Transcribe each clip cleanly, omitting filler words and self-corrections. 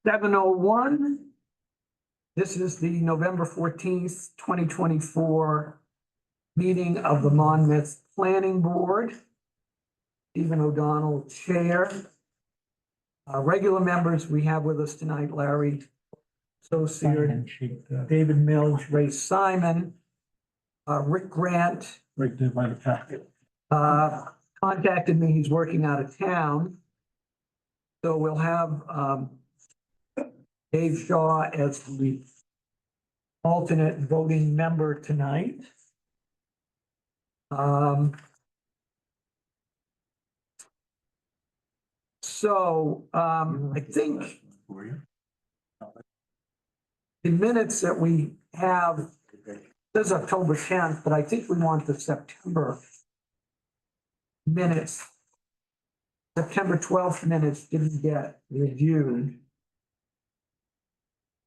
7:01. This is the November 14th, 2024 meeting of the Monmouth Planning Board. Stephen O'Donnell, Chair. Regular members we have with us tonight, Larry Saucier, David Mills, Ray Simon, Rick Grant. Right there by the packet. Contacted me, he's working out of town. So we'll have Dave Shaw as the alternate voting member tonight. I think the minutes that we have, this is October 10th, but I think we want the September minutes. September 12th minutes didn't get reviewed.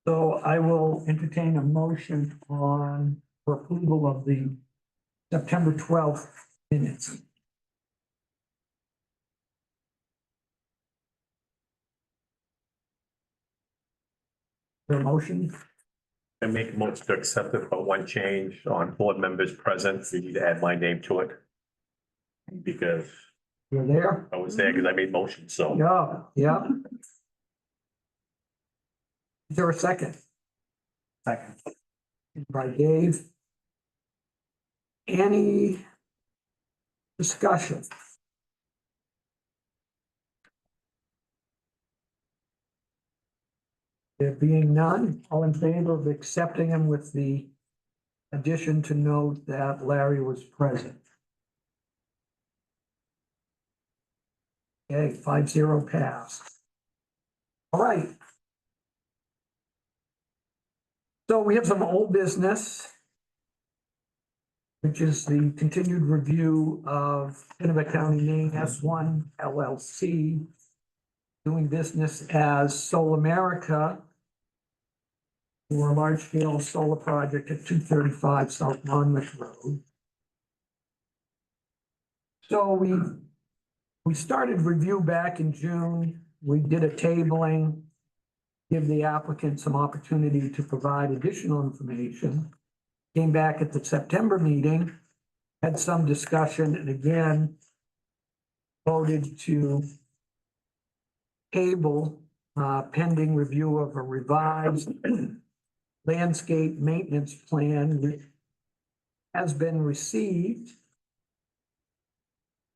So I will entertain a motion for approval of the September 12th minutes. The motion? I make a motion to accept it, but one change on board members present, we need to add my name to it. Because You're there? I was there because I made motions, so. Yeah. Is there a second? Second. By Dave. Any discussion? There being none, all in favor of accepting him with the addition to note that Larry was present. Okay, 5-0 pass. All right. So we have some old business, which is the continued review of Kennebec County Maine S1 LLC, doing business as Solar America for a large-scale solar project at 235 South Monmouth Road. So we started review back in June. We did a tabling, give the applicant some opportunity to provide additional information. Came back at the September meeting, had some discussion, and again voted to table pending review of a revised landscape maintenance plan, which has been received.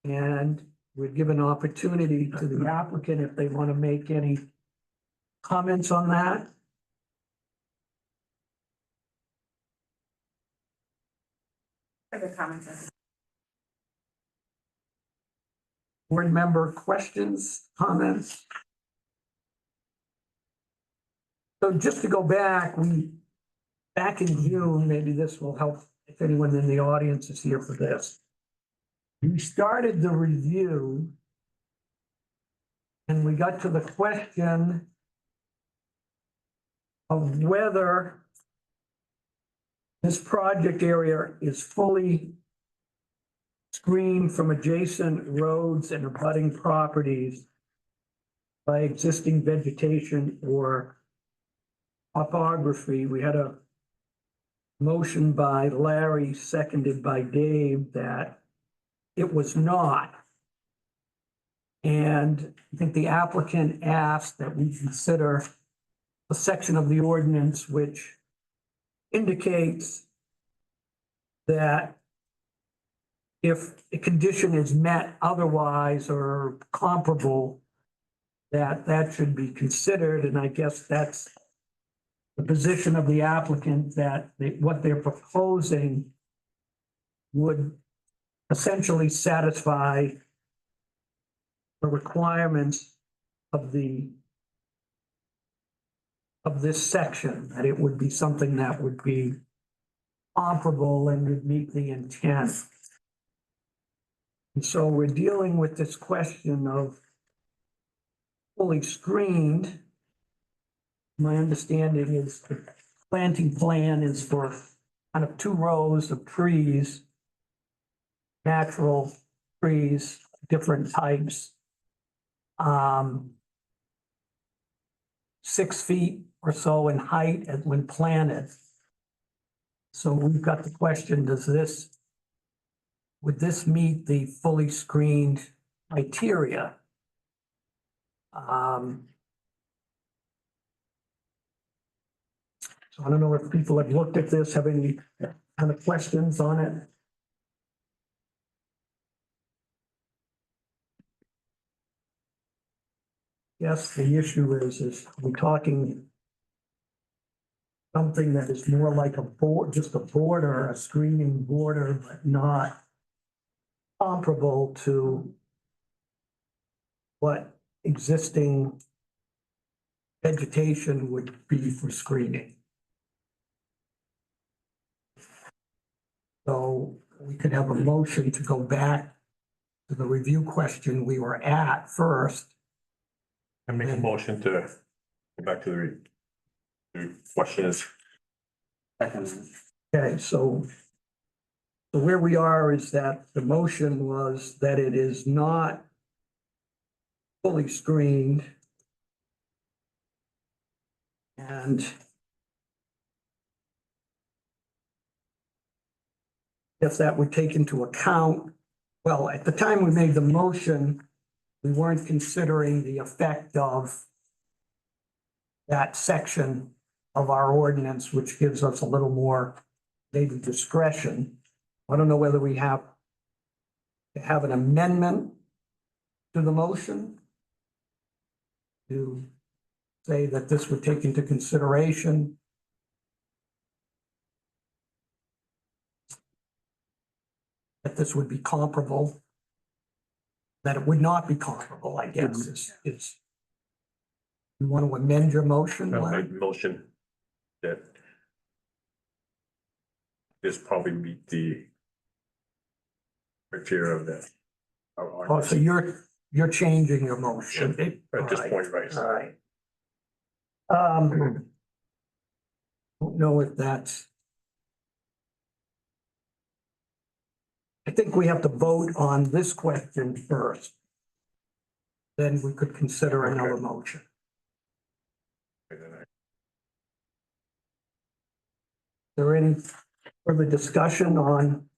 And we'd give an opportunity to the applicant if they want to make any comments on that. Further comments? Board member questions, comments? So just to go back, back in June, maybe this will help if anyone in the audience is here for this. We started the review and we got to the question of whether this project area is fully screened from adjacent roads and abutting properties by existing vegetation or topography. We had a motion by Larry, seconded by Dave, that it was not. And I think the applicant asked that we consider a section of the ordinance which indicates that if a condition is met otherwise or comparable, that should be considered. And I guess that's the position of the applicant, that what they're proposing would essentially satisfy the requirements of this section, that it would be something that would be comparable and would meet the intent. And so we're dealing with this question of fully screened. My understanding is the planting plan is for kind of 2 rows of trees, natural trees, different types. 6 feet or so in height and when planted. So we've got the question, would this meet the fully screened criteria? So I don't know if people have looked at this, have any kind of questions on it? Yes, the issue is we're talking something that is more like a board, just a border, a screening border, but not comparable to what existing vegetation would be for screening. So we could have a motion to go back to the review question we were at first. I make a motion to go back to the question is, Second. Okay, so where we are is that the motion was that it is not fully screened. And if that would take into account, well, at the time we made the motion, we weren't considering the effect of that section of our ordinance, which gives us a little more maybe discretion. I don't know whether we have to have an amendment to the motion to say that this would take into consideration that this would be comparable, that it would not be comparable, I guess, is. You want to amend your motion? I Larry? make a motion that this probably meet the criteria of that. Oh, so you're changing your motion. At this point, right? All right. Don't know if that's. I think we have to vote on this question first. Then we could consider another Okay. motion. Is there any further discussion on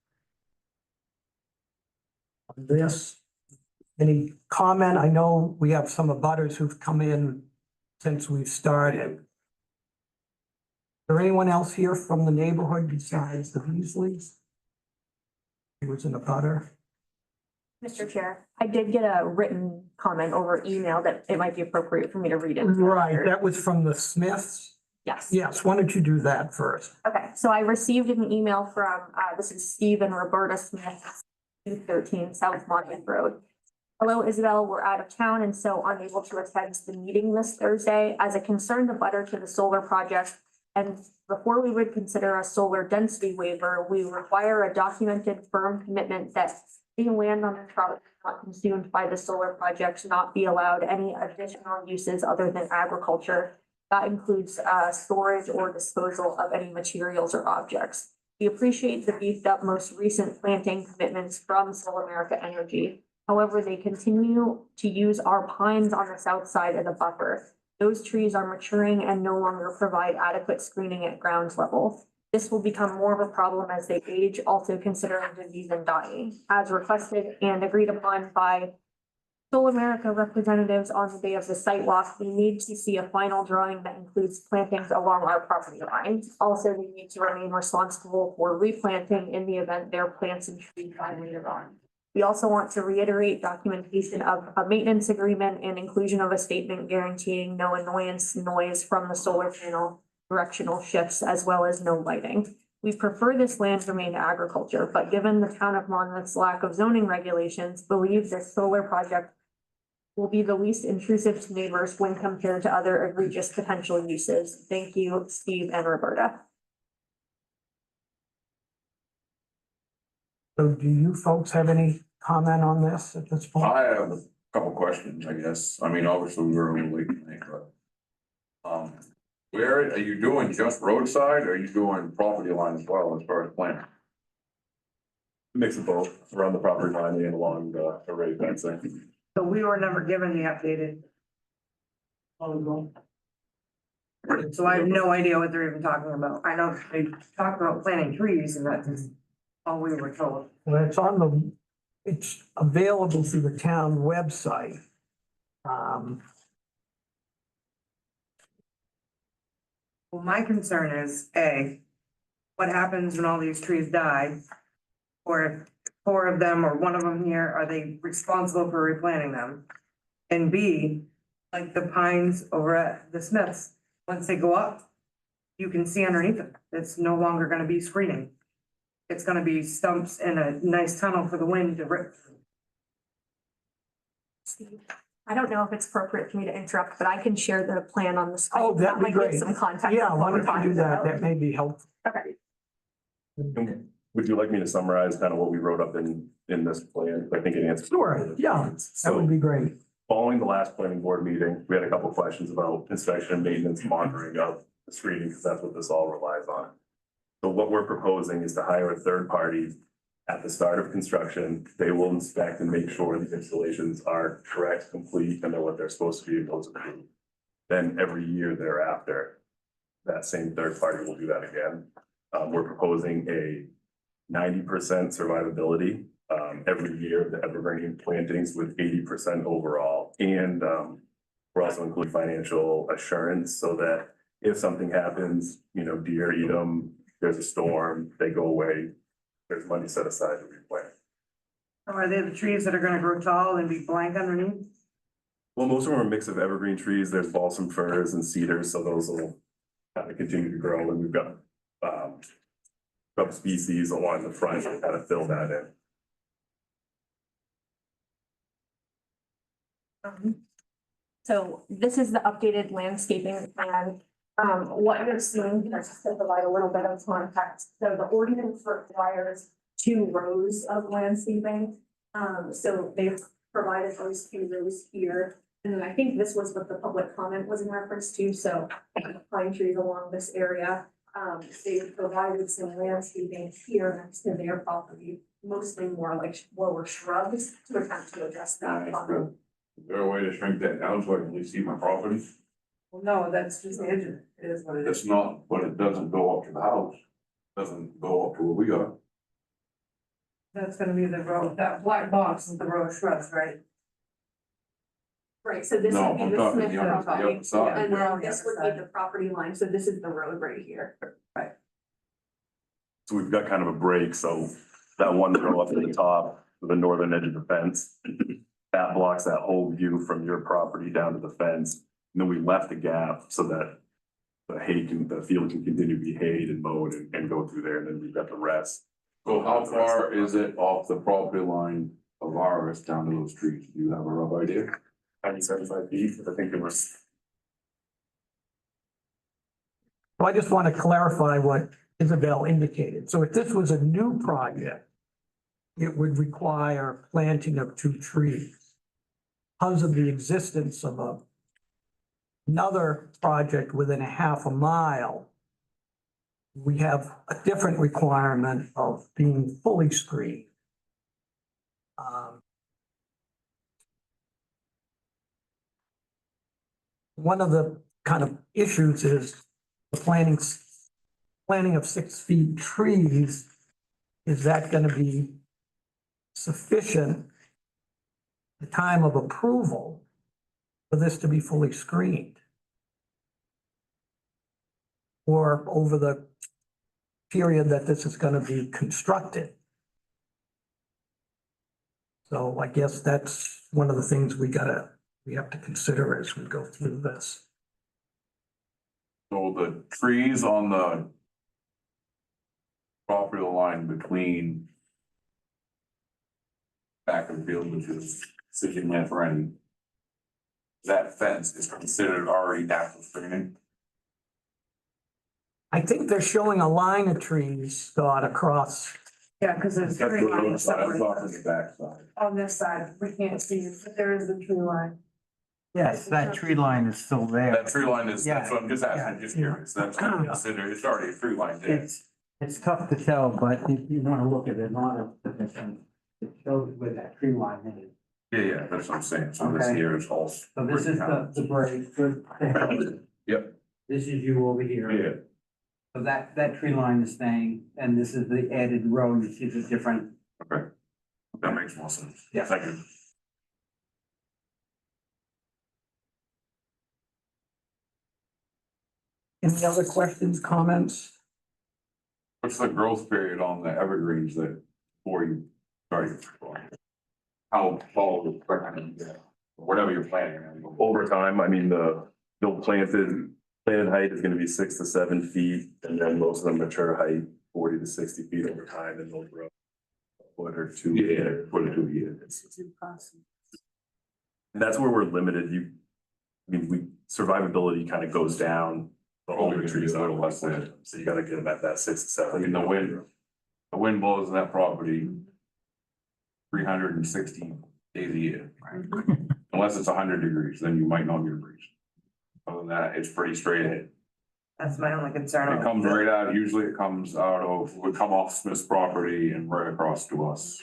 this? Any comment? I know we have some abutters who've come in since we've started. Is there anyone else here from the neighborhood besides the Beasleys? Who was in a butter? Mr. Chair, I did get a written comment over email that it might be appropriate for me to read it. Right, that was from the Smiths. Yes. Yes, why don't you do that first? Okay, so I received an email from, this is Steve and Roberta Smith, 213 South Monmouth Road. Hello, Isabel, we're out of town and so unable to attend the meeting this Thursday. As a concerned abutter to the solar project, and before we would consider a solar density waiver, we require a documented firm commitment that any land on the property not consumed by the solar project not be allowed any additional uses other than agriculture. That includes storage or disposal of any materials or objects. We appreciate the beefed up most recent planting commitments from Solar America Energy. However, they continue to use our pines on the south side of the buffer. Those trees are maturing and no longer provide adequate screening at ground level. This will become more of a problem as they age, also considering disease and dying. As requested and agreed upon by Solar America representatives on the day of the site walk, we need to see a final drawing that includes plantings along our property line. Also, we need to remain responsible for replanting in the event there are plants and trees die later on. We also want to reiterate documentation of a maintenance agreement and inclusion of a statement guaranteeing no annoyance noise from the solar panel directional shifts, as well as no lighting. We prefer this land remain agriculture, but given the town of Monmouth's lack of zoning regulations, believe this solar project will be the least intrusive to neighbors when compared to other egregious potential uses. Thank you, Steve and Roberta. So do you folks have any comment on this at this point? I have a couple questions, I guess. I mean, obviously, we were a little late tonight, but. Where, are you doing just roadside, or are you doing property line as well as far as planting? Mix of both, around the property line and along the array fencing. So we were never given the updated. So I have no idea what they're even talking about. I know they talk about planting trees and that's all we were told. Well, it's available through the town website. Well, my concern is, A, what happens when all these trees die? Or if 4 of them or 1 of them here, are they responsible for replanting them? And B, like the pines over at the Smiths, once they go up, you can see underneath them. It's no longer gonna be screening. It's gonna be stumps and a nice tunnel for the wind to rip through. I don't know if it's appropriate for me to interrupt, but I can share the plan on the screen. Oh, that'd be That might give great. some context. Yeah, of why what we're don't you talking do that? about. That may be helpful. Okay. Would you like me to summarize kind of what we wrote up in this plan? I think it answers. Sure, yeah, That So would be great. following the last planning board meeting, we had a couple of questions about inspection, maintenance, monitoring of the screening, because that's what this all relies on. So what we're proposing is to hire a third party at the start of construction. They will inspect and make sure the installations are correct, complete, and they're what they're supposed to be, and those approved. Then every year thereafter, that same third party will do that again. We're proposing a 90% survivability every year of the evergreen plantings with 80% overall. And we're also including financial assurance so that if something happens, deer eat them, there's a storm, they go away, there's money set aside to replant. Are they the trees that are gonna grow tall and be blank underneath? Well, most of them are a mix of evergreen trees. There's balsam firs and cedars, so those will kind of continue to grow, and we've got shrub species along the front to kind of fill that in. So this is the updated landscaping plan. What you're seeing, just to provide a little bit of context, so the ordinance requires 2 rows of landscaping. So they've provided those 2 rows here. And then I think this was what the public comment was in reference to, so pine trees along this area. They provided some landscaping here next to their property, mostly more like lower shrubs to attempt to address that. Is there a way to shrink that down so I can at least see my property? Well, no, that's just the edge of it. It is what it is. It's not, but it doesn't go up to the house. Doesn't go up to where we are. That's gonna be the row, that black box is the row of shrubs, right? Right, so this No, would be I'm the talking Smith the other property, side. and We're on then the this other would be side. the property line, so this is the road right here. So we've got kind of a break, so that one row up at the top, the northern edge of the fence, that blocks that whole view from your property down to the fence. And then we left a gap so that the field can continue to be hayed and mowed and go through there, and then we've got the rest. So how far is it off the property line of ours down to those trees? Do you have a rough idea? 75 feet, I think it was. So I just want to clarify what Isabel indicated. So if this was a new project, it would require planting of 2 trees. Because of the existence of another project within a half a mile, we have a different requirement of being fully screened. One of the kind of issues is the planting of 6 feet trees. Is that going to be sufficient at the time of approval for this to be fully screened? Or over the period that this is going to be constructed? So I guess that's one of the things we have to consider as we go through this. So the trees on the property line between back of the field, which is City Land for any, that fence is considered already natural screening? I think they're showing a line of trees, Scott, across. Yeah, cause there's That's the tree line road side, I'm separate. talking the back side. On this side, we can't see it, but there is a tree line. Yes, that tree line is still there. That tree line is, that's Yeah, what I'm just asking, just curious, that's considered, it's already a tree line there. It's tough to tell, but if you wanna look at it on it shows where that tree line is. Yeah, that's what I'm saying, so this Okay. here is all. So this is the break. Yep. This is you over here. Yeah, So that tree line is staying, and this is the added road, you see the different. okay. That makes more sense. Yeah. Thank you. Any other questions, comments? What's the growth period on the evergreens that, before you start? How tall is it, whatever you're planting? I mean, Over time, I mean, the planted height is gonna be 6 to 7 feet, and then most of the mature height, 40 to 60 feet over time, and they'll grow a foot or two. Yeah, put it to a year. And that's where we're limited. Survivability kind of goes down. The older trees A are little less than. so you gotta get them at that 6 to 7. I mean, the wind blows in that property 360 days a year. Unless it's 100 degrees, then you might not get a breeze. Other than that, it's pretty straight ahead. That's my only concern. It comes right out, usually it comes out of, would come off Smith's property and right across to us.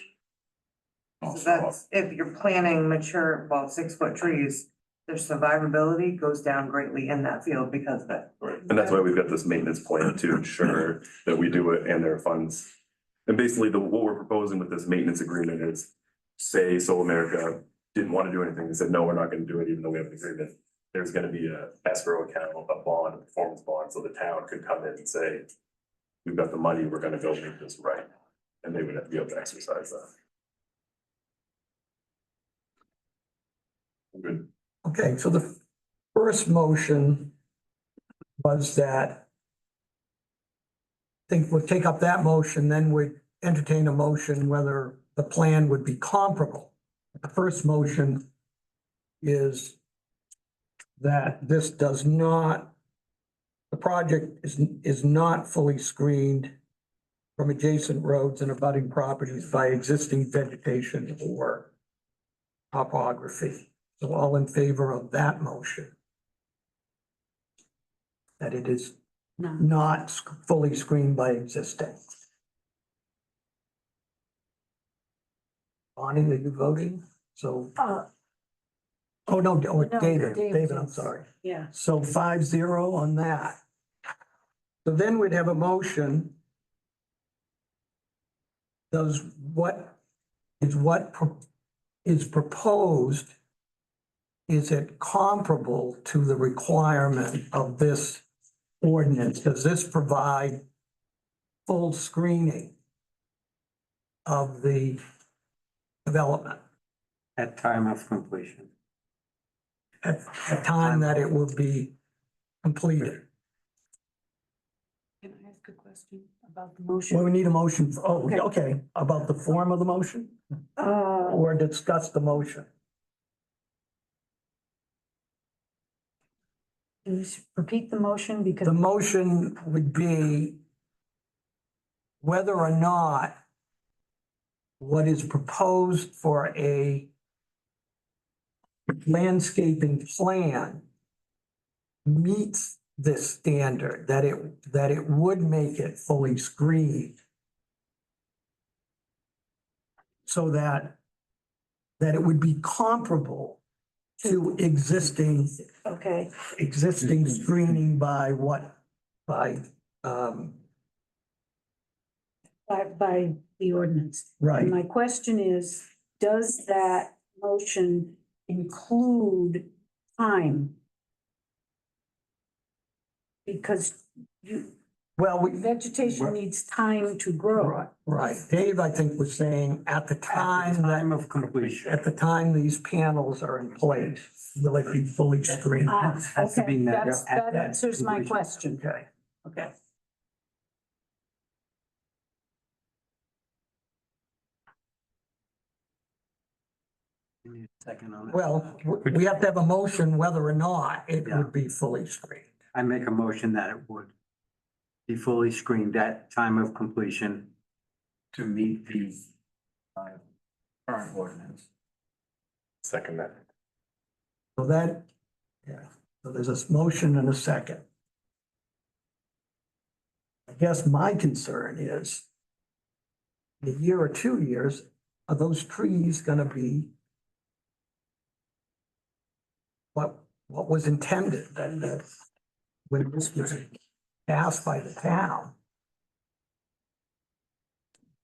So that's, if you're planting mature, well, 6-foot trees, their survivability goes down greatly in that field because of it. Right, and that's why we've got this maintenance plan to ensure that we do it and there are funds. And basically, what we're proposing with this maintenance agreement is, say, Soul America didn't want to do anything, they said, no, we're not gonna do it, even though we have an agreement. There's gonna be a escrow account, a bond, a performance bond, so the town could come in and say, we've got the money, we're gonna go make this right. And they would have to be able to exercise that. Good. Okay, so the first motion was that I think we'll take up that motion, then we entertain a motion whether the plan would be comparable. The first motion is that this does not, the project is not fully screened from adjacent roads and abutting properties by existing vegetation or topography. So all in favor of that motion? That it is not fully screened by existing. Bonnie, are you voting? So, oh, no, David, I'm sorry. Yeah. So 5-0 on that. So then we'd have a motion. Does what is proposed, is it comparable to the requirement of this ordinance? Does this provide full screening of the development At time of completion. at the time that it will be completed? Can I ask a question about the Well, motion? we need a motion, okay, about the form of the motion or discuss the motion? Can you repeat the motion because? The motion would be whether or not what is proposed for a landscaping plan meets this standard, that it would make it fully screened. So that it would be comparable to existing Okay, screening by by the ordinance. right. And my question is, does that motion include time? Because Well, vegetation needs time to grow. right. Dave, I think, was saying at the time Time of completion. at the time these panels are in place, will it be fully screened? Has to be Okay, met that at that answers my completion. question. Okay. Okay. You need a second on it. Well, we have to have a motion whether or not it Yeah. would be fully screened. I make a motion that it would be fully screened at time of completion to meet the current ordinance. Second that. So that, yeah, so there's a motion and a second. I guess my concern is in a year or 2 years, are those trees gonna be what was intended, that when this was passed by the town.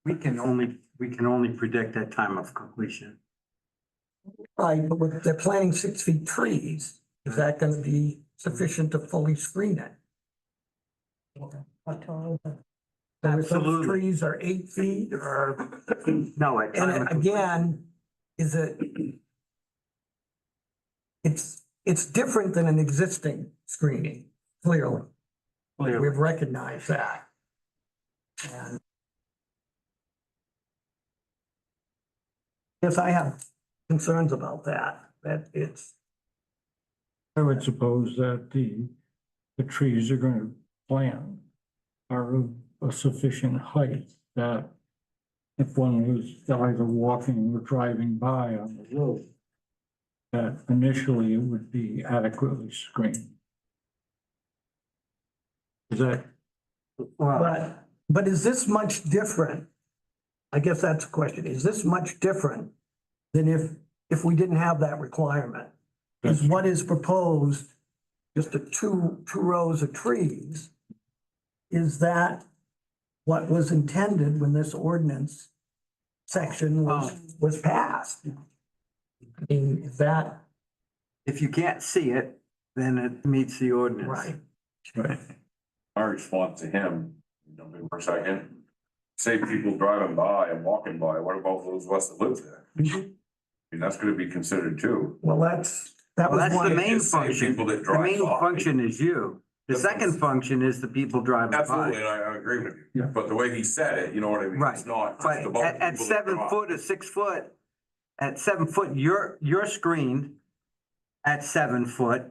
We can only predict that time of completion. Right, but if they're planting 6 feet trees, is that gonna be sufficient to fully screen it? What tall? So if those Absolutely. trees are 8 feet or, No, at time of and completion. again, is it? It's different than an existing screening, clearly. Clearly. We've recognized that. And yes, I have concerns about that it's, I would suppose that the trees are gonna plant are of a sufficient height that if one was either walking or driving by on the road, that initially it would be adequately screened. Is that, Well, but is this much different? I guess that's the question. Is this much different than if we didn't have that requirement? Is what is proposed, just a two rows of trees? Is that what was intended when this ordinance section was passed? I mean, is that if you can't see it, then it meets the ordinance. right? Right. My response to him, jump in for a second. Say people driving by and walking by, what about those of us that live there? I mean, that's gonna be considered too. Well, that Well, was that's one. the main Just say function. people that The drive main by. function is you. The second function is the people driving Absolutely, by. and I agree with you. Yeah. But the way he said it, you know what I mean? Right. It's not But just about. at people that 7 drive. foot or 6 foot, at 7 foot, you're screened at 7 foot.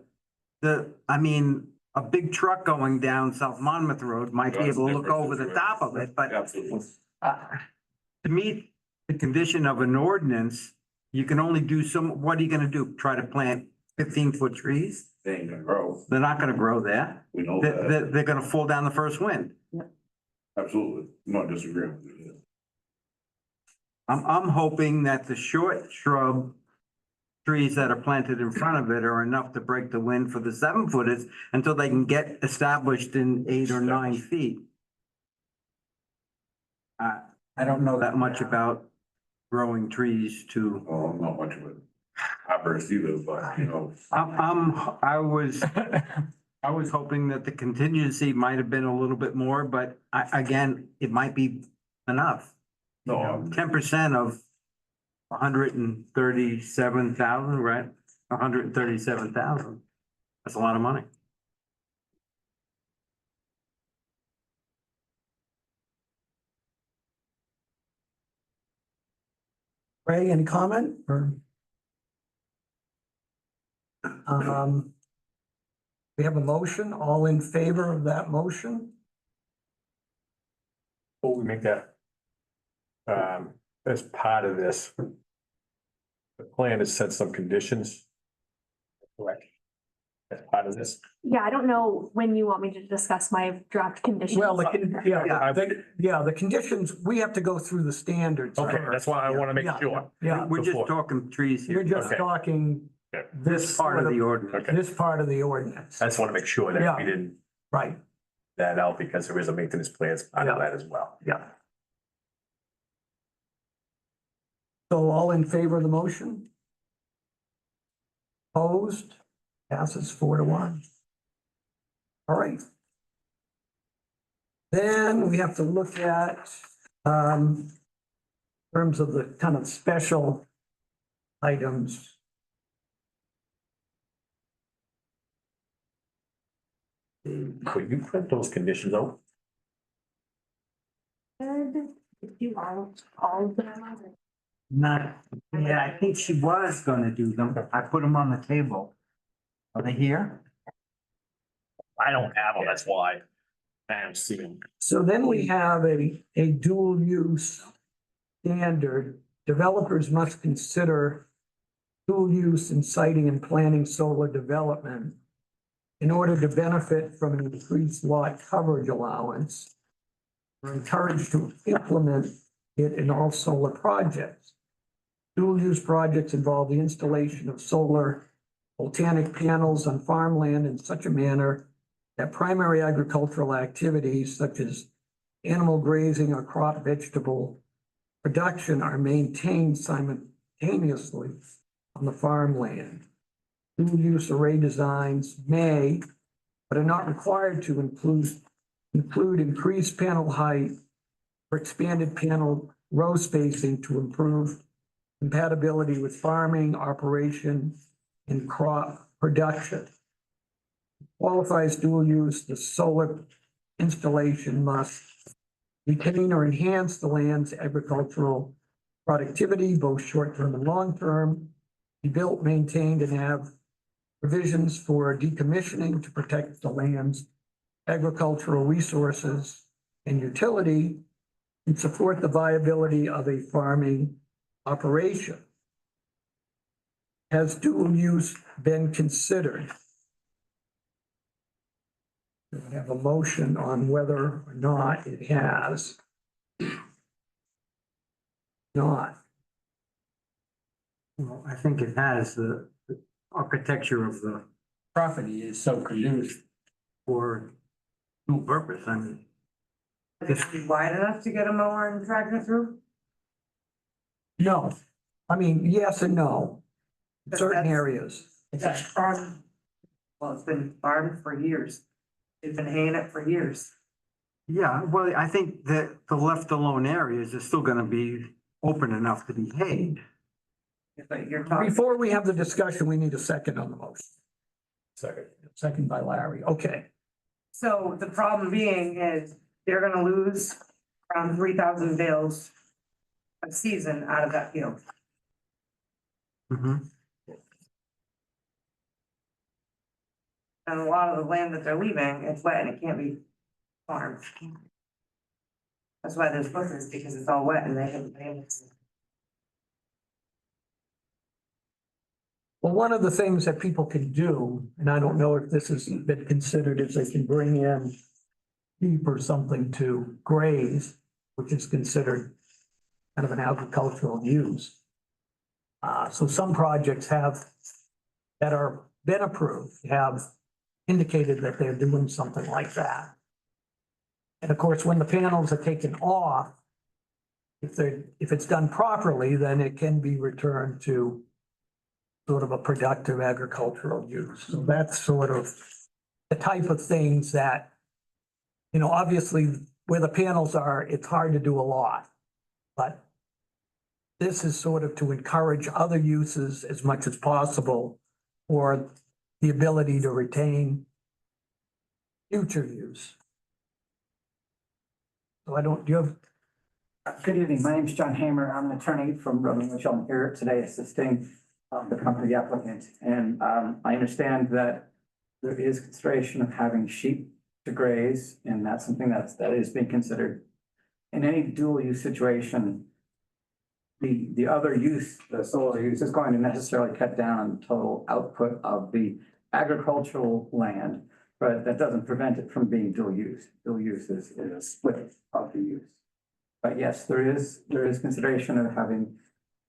A big truck going down South Monmouth Road might be That's able to look different over the situation. top of it, but Absolutely. to meet the condition of an ordinance, you can only do what are you gonna do? Try to plant 15-foot trees? They ain't gonna grow. They're not gonna grow there. We know They're, that. they're gonna fall down the first wind. Absolutely. I'm not disagreeing with you. I'm hoping that the short shrub trees that are planted in front of it are enough to break the wind for the 7-footers until they can get established in 8 or 9 feet. I don't know that much about growing trees to, Well, I'm not much of an arborist either, but you know, I was hoping that the contingency might have been a little bit more, but again, it might be enough. no, I'm 10% of 137,000, right? 137,000. That's a lot of money. Ray, any comment or? We have a motion, all in favor of that motion? Before we make that, as part of this, the plan has set some conditions. Correct. As part of this. Yeah, I don't know when you want me to discuss my draft conditions. Well, the I- conditions, we have to go through the standards. Okay, first. that's why I want to make Yeah, sure. Yeah, We're just Before. talking trees we're here. just Okay. talking Okay. this Part of the sort ordinance. Okay. this part of the ordinance, I just want to make sure Yeah. that we didn't right, that out because there is a maintenance plan as part of Yeah. that as well. yeah. So all in favor of the motion? Opposed? Passes 4-1. All right. Then we have to look at, in terms of the kind of special items. Could you print those conditions out? Do all of them. Not, yeah, I think she was gonna do them. I put them on the table. Are they here? I don't have them, that's why. I am seeing. So then we have a dual use standard. Developers must consider dual use in siting and planning solar development in order to benefit from an increased lot coverage allowance. We're encouraged to implement it in all solar projects. Dual use projects involve the installation of solar volcanic panels on farmland in such a manner that primary agricultural activities such as animal grazing or crop vegetable production are maintained simultaneously on the farmland. Dual use array designs may, but are not required to include increased panel height or expanded panel row spacing to improve compatibility with farming, operation, and crop production. Qualifies dual use, the solar installation must retain or enhance the land's agricultural productivity, both short-term and long-term, be built, maintained, and have provisions for decommissioning to protect the land's agricultural resources and utility, and support the viability of a farming operation. Has dual use been considered? We have a motion on whether or not it has. Not. Well, I think it has the architecture of the property is so conducive for dual purpose. I mean, Is it wide enough to get a mower and tractor through? No. I mean, yes and no. In But certain that's- areas. That's farm. Well, it's been farmed for years. They've been haying it for years. yeah, well, I think that the left alone areas are still gonna be open enough to be hayed. But you're talking, Before we have the discussion, we need a second on the motion. Second. Second by Larry. Okay. so the problem being is they're gonna lose around 3,000 bales a season out of that field. Mhm. And a lot of the land that they're leaving, it's wet and it can't be farmed. That's why there's bushes, because it's all wet and they haven't been able to. Well, one of the things that people can do, and I don't know if this has been considered, is they can bring in sheep or something to graze, which is considered kind of an agricultural use. So some projects that are been approved, have indicated that they're doing something like that. And of course, when the panels are taken off, if it's done properly, then it can be returned to sort of a productive agricultural use. So that's sort of the type of things that, obviously where the panels are, it's hard to do a lot. But this is sort of to encourage other uses as much as possible, or the ability to retain future use. So do you have? Good evening. My name is John Hamer. I'm an attorney from Rutland Mitchell. I'm here today assisting the company applicant. And I understand that there is consideration of having sheep to graze, and that's something that is being considered. In any dual use situation, the other use, the solar use, is going to necessarily cut down on the total output of the agricultural land, but that doesn't prevent it from being dual use. Dual use is a split of the use. But yes, there is consideration of having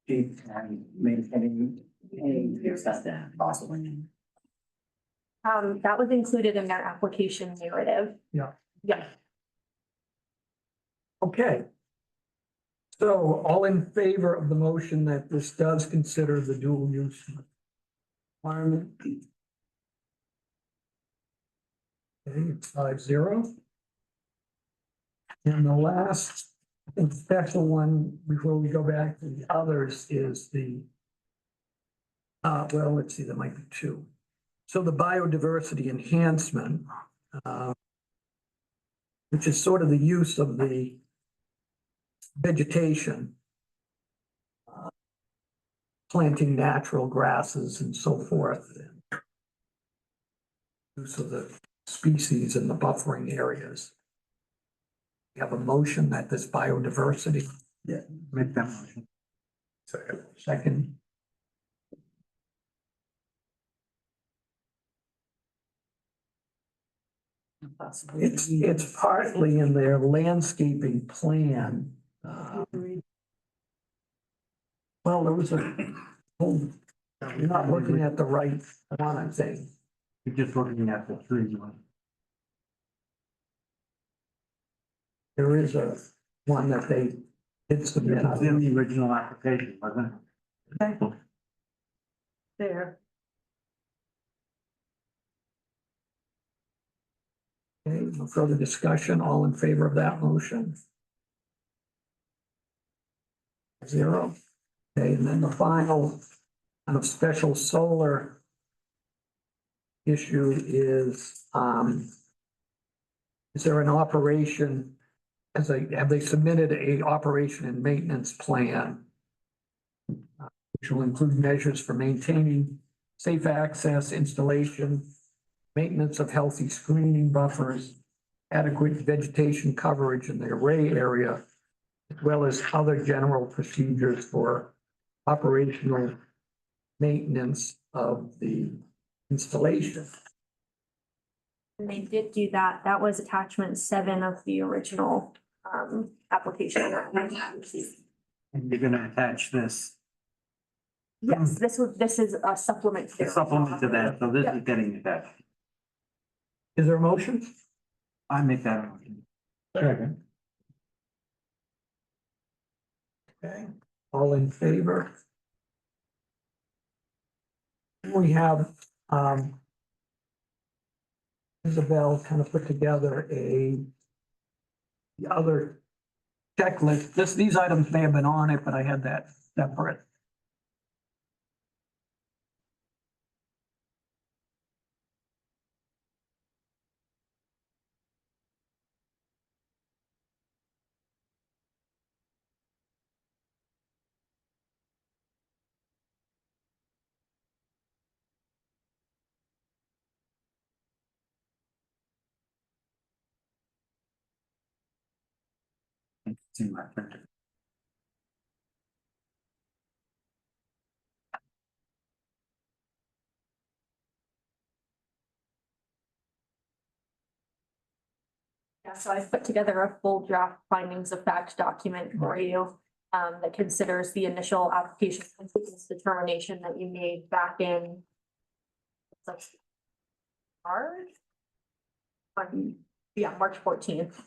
sheep and maintaining any extent possible. That was included in their application narrative. Yeah. Yeah. Okay. So all in favor of the motion that this does consider the dual use requirement? Okay, it's 5-0. And the last, I think, special one before we go back to the others is the, well, let's see, there might be two. So the biodiversity enhancement, which is sort of the use of the vegetation, planting natural grasses and so forth. And use of the species in the buffering areas. We have a motion that this biodiversity. Yeah, make that motion. Second. Second. It's partly in their landscaping plan. Well, there was you're not looking at the right one, I'm saying. You're just looking at the tree one. there is a one that they did submit. It was in the original application, wasn't it? There. Okay, no further discussion, all in favor of that motion? 0. Okay, and then the final kind of special solar issue is there an operation, have they submitted a operation and maintenance plan? Which will include measures for maintaining safe access, installation, maintenance of healthy screening buffers, adequate vegetation coverage in the array area, as well as other general procedures for operational maintenance of the installation. And they did do that. That was attachment 7 of the original application. And you're gonna attach this, Yes, this is a supplement. a supplement to that, so this is getting attached. Is there a motion? I make that motion. Second. Okay, all in favor? We have, Isabel kind of put together the other checklist. These items may have been on it, but I had that separate. It's in my printer. Yeah, so I've put together a full draft findings of fact document for you that considers the initial application completeness determination that you made back in March. March 14th.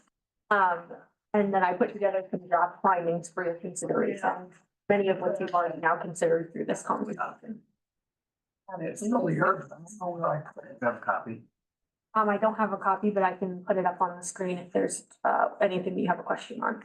And then I put together some draft findings for your consideration, many of which you've already now considered through this conversation. It's really hard. Have a copy. I don't have a copy, but I can put it up on the screen if there's anything that you have a question on.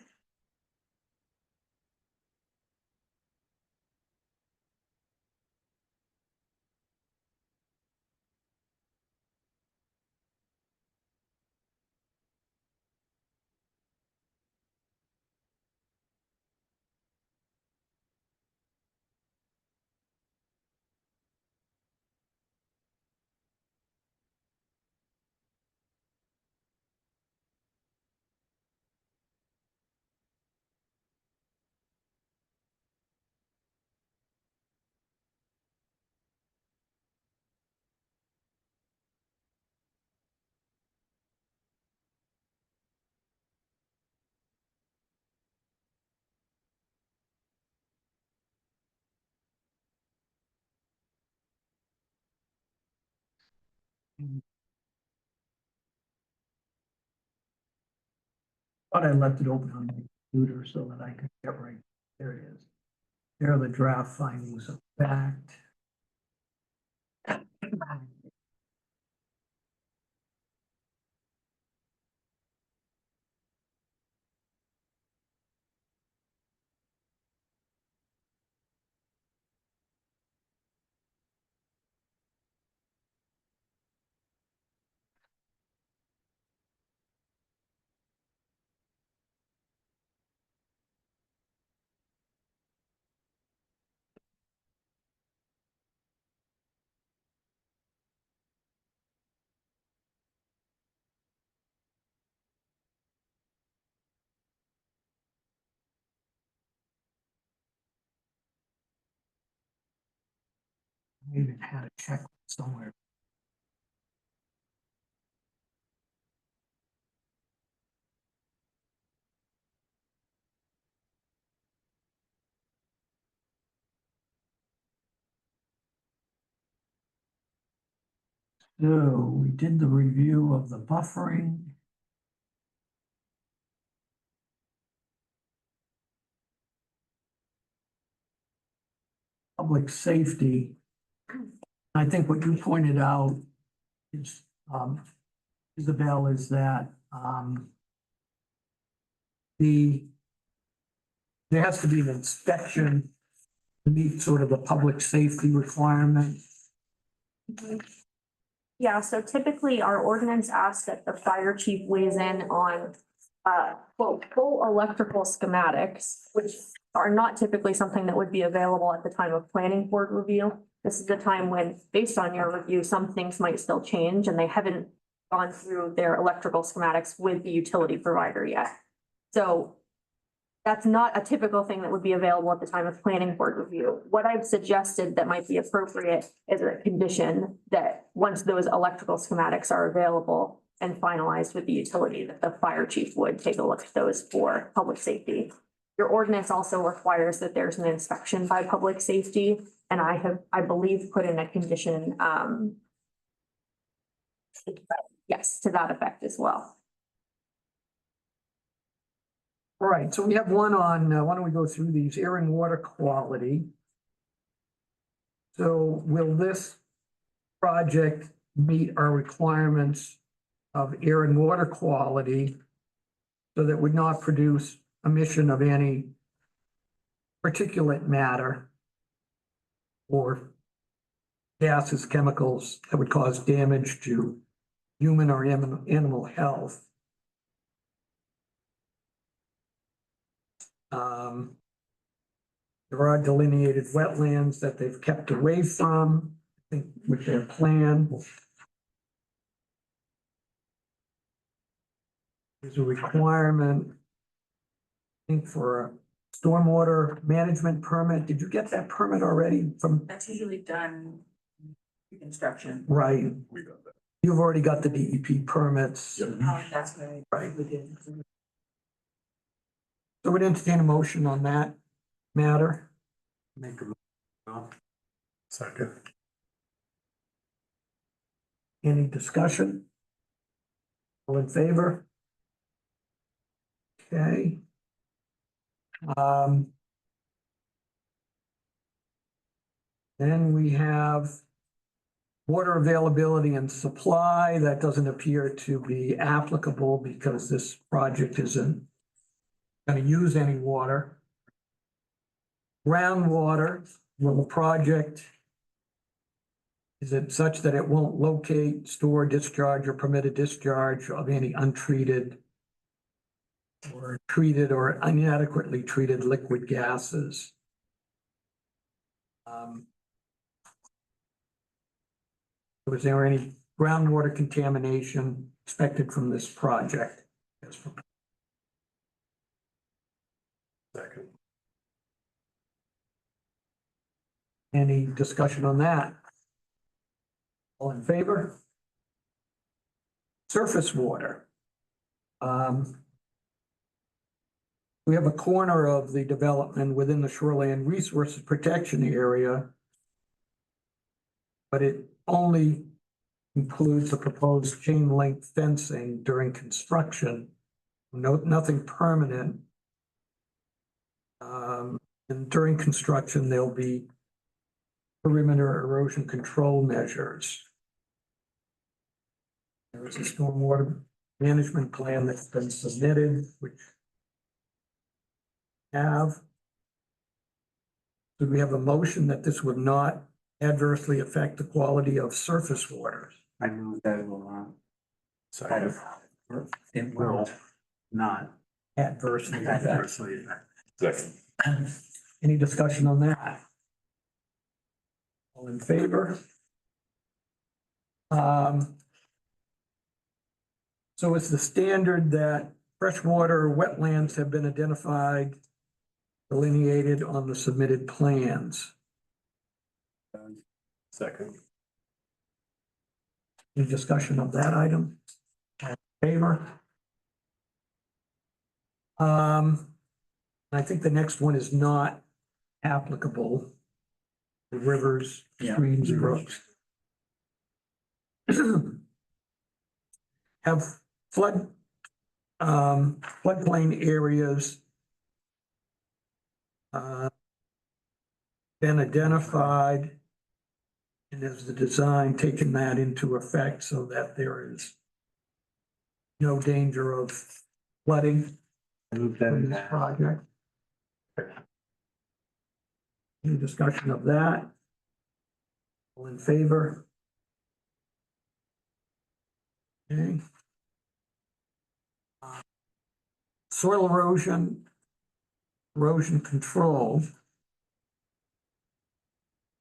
But I left it open on my computer so that I could get right. There it is. There are the draft findings of fact. I even had a check somewhere. So we did the review of the buffering. public safety. I think what you pointed out is, Isabel, is that, there has to be an inspection to meet sort of the public safety requirement. Yeah, so typically our ordinance asks that the fire chief weighs in on quote, full electrical schematics, which are not typically something that would be available at the time of planning board review. This is the time when, based on your review, some things might still change and they haven't gone through their electrical schematics with the utility provider yet. So that's not a typical thing that would be available at the time of planning board review. What I've suggested that might be appropriate is a condition that once those electrical schematics are available and finalized with the utility, that the fire chief would take a look at those for public safety. Your ordinance also requires that there's an inspection by public safety, and I believe, put in a condition, yes, to that effect as well. All right, so we have one on, why don't we go through these, air and water quality. So will this project meet our requirements of air and water quality so that would not produce emission of any particulate matter or gases, chemicals that would cause damage to human or animal health? There are delineated wetlands that they've kept away from, I think, with their plan. There's a requirement, I think, for a stormwater management permit. Did you get that permit already from? That's usually done construction. Right, We got that. you've already got the DEP permits. Yep. That's very. Right. So we'd entertain a motion on that matter. Make a. Second. Any discussion? All in favor? Okay. Then we have water availability and supply. That doesn't appear to be applicable because this project isn't going to use any water. Groundwater, will the project, is it such that it won't locate, store, discharge, or permit a discharge of any untreated or treated or inadequately treated liquid gases? Was there any groundwater contamination expected from this project? Second. Any discussion on that? All in favor? Surface water. We have a corner of the development within the shoreline resources protection area, but it only includes the proposed chain link fencing during construction. Nothing permanent. And during construction, there'll be perimeter erosion control measures. There is a stormwater management plan that's been submitted, which have. Do we have a motion that this would not adversely affect the quality of surface waters? I move that it will not. Second. It will not Adversely affect. adversely affect. Second. Any discussion on that? All in favor? So it's the standard that freshwater wetlands have been identified, delineated on the submitted plans. Second. Any discussion of that item? All in favor? I think the next one is not applicable. The rivers, streams, brooks. Have floodplain areas been identified. And is the design taking that into effect so that there is no danger of flooding Move that from this back. project? Any discussion of that? All in favor? Okay. Soil erosion control.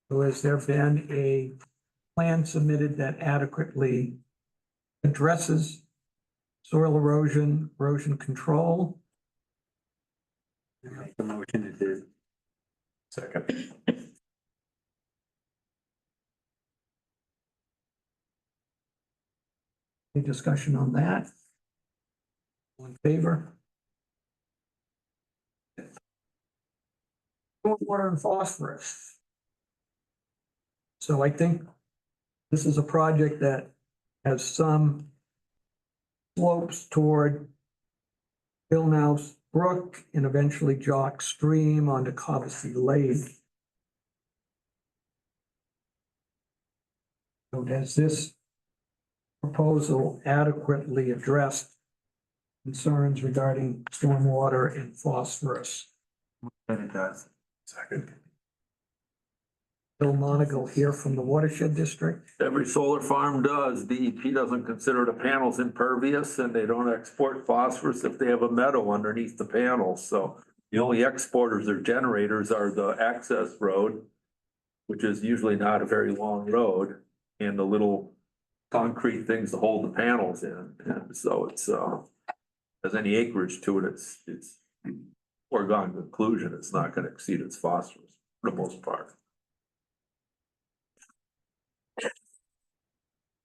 So has there been a plan submitted that adequately addresses soil erosion control? Make the motion it did. Second. Any discussion on that? All in favor? Water and phosphorus. So I think this is a project that has some slopes toward Billnouse Brook and eventually Jock Stream onto Cobbessy Lake. So does this proposal adequately address concerns regarding stormwater and phosphorus? That it does. Second. Bill Monagle here from the Watershed District. Every solar farm does. DEP doesn't consider the panels impervious and they don't export phosphorus if they have a meadow underneath the panels. So the only exporters or generators are the access road, which is usually not a very long road, and the little concrete things to hold the panels in. And so it's, has any acreage to it, it's foregone conclusion. It's not gonna exceed its phosphorus for the most part.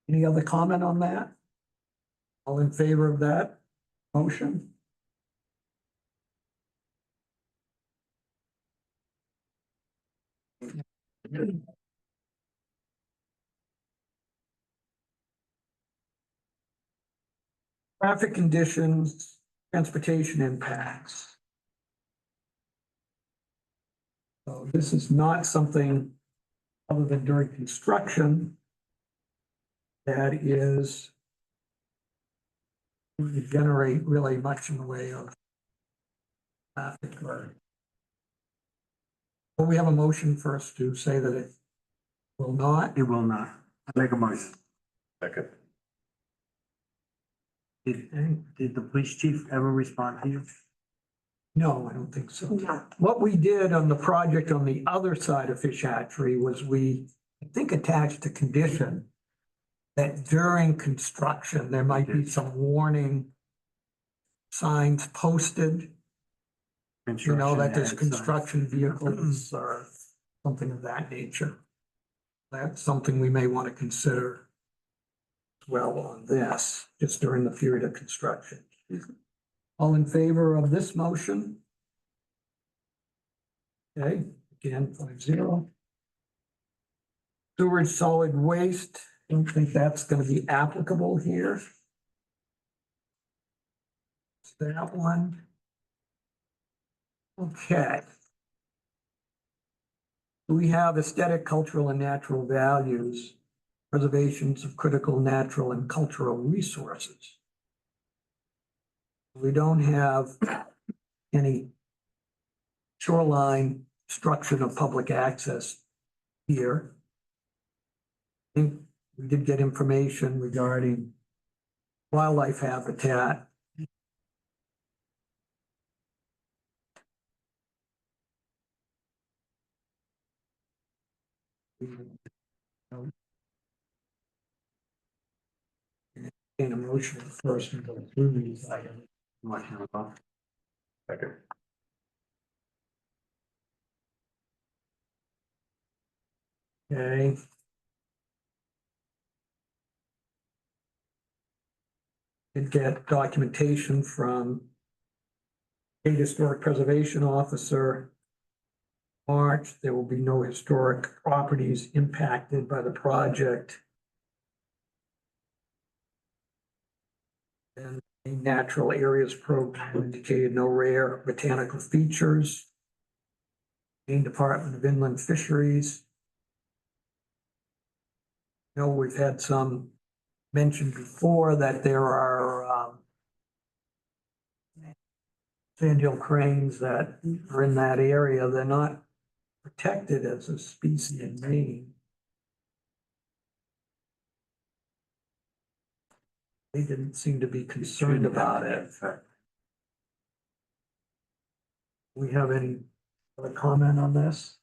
Any other comment on that? All in favor of that motion? Traffic conditions, transportation impacts. So this is not something other than during construction that is going to generate really much in the way of traffic or. Well, we have a motion first to say that it will not. It will not. I make a motion. Second. Did the police chief ever respond to you? No, I don't think so. No. What we did on the project on the other side of Fish Hatchery was we, I think, attached a condition that during construction, there might be some warning signs posted, you know, that there's construction vehicles or something of that nature. That's something we may want to consider as well on this, just during the period of construction. All in favor of this motion? Okay, again, 5-0. Sewage solid waste, don't think that's gonna be applicable here. That one. Okay. We have aesthetic, cultural, and natural values, preservations of critical natural and cultural resources. We don't have any shoreline obstruction of public access here. I think we did get information regarding wildlife habitat. In a motion first and go through these items. Motion above. Second. Okay. Did get documentation from State Historic Preservation Officer. March, there will be no historic properties impacted by the project. And the natural areas program indicated no rare botanical features. Maine Department of Inland Fisheries. You know, we've had some mentioned before that there are sandhill cranes that are in that area. They're not protected as a species in Maine. They didn't seem to be concerned about it. We have any other comment on this?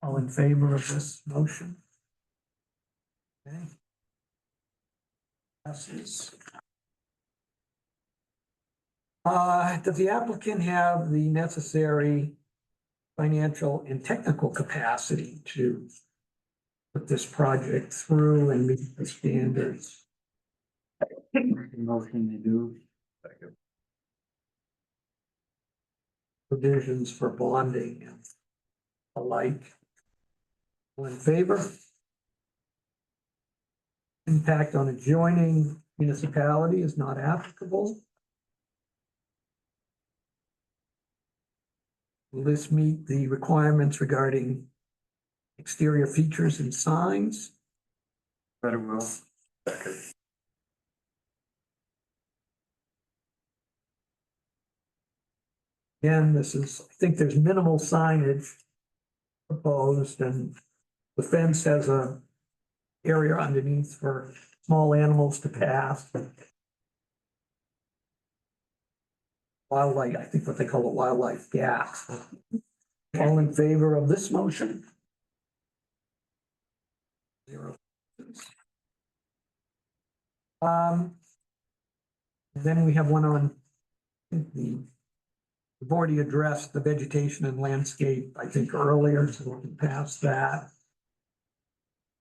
All in favor of this motion? Okay. Passes. Does the applicant have the necessary financial and technical capacity to put this project through and meet the standards? Motion to do. Provisions for bonding and alike. All in favor? Impact on adjoining municipality is not applicable. Will this meet the requirements regarding exterior features and signs? Better will. Again, this is, I think there's minimal signage proposed, and the fence has a area underneath for small animals to pass. Wildlife, I think what they call it, wildlife gaps. All in favor of this motion? 0. Then we have one on we've already addressed the vegetation and landscape, I think, earlier, so we can pass that.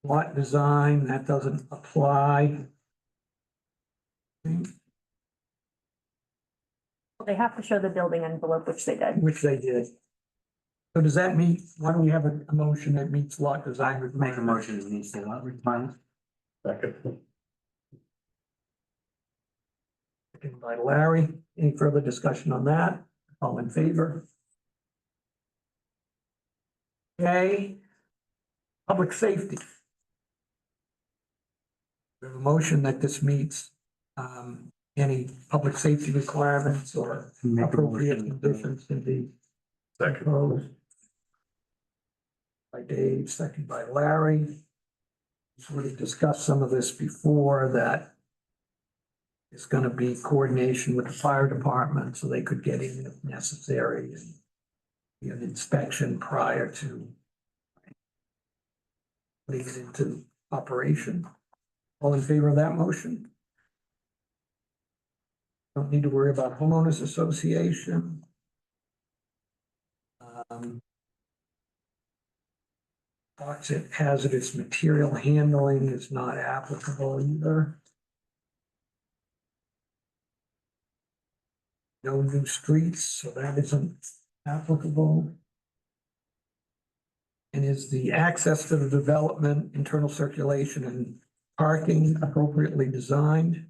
Lot design, that doesn't apply. They have to show the building envelope, which they did. Which they did. So does that meet, why don't we have a motion that meets lot design? I would make a motion that needs to lot requirements. Second. Second by Larry. Any further discussion on that? All in favor? Okay. Public safety. We have a motion that this meets any public safety requirements or Make a appropriate motion. conditions to be Second. proposed. By Dave, second by Larry. Sort of discussed some of this before, that it's gonna be coordination with the fire department so they could get in if necessary and be an inspection prior to putting it into operation. All in favor of that motion? Don't need to worry about homeowners association. Toxic hazardous material handling is not applicable either. No new streets, so that isn't applicable. And is the access to the development, internal circulation and parking appropriately designed?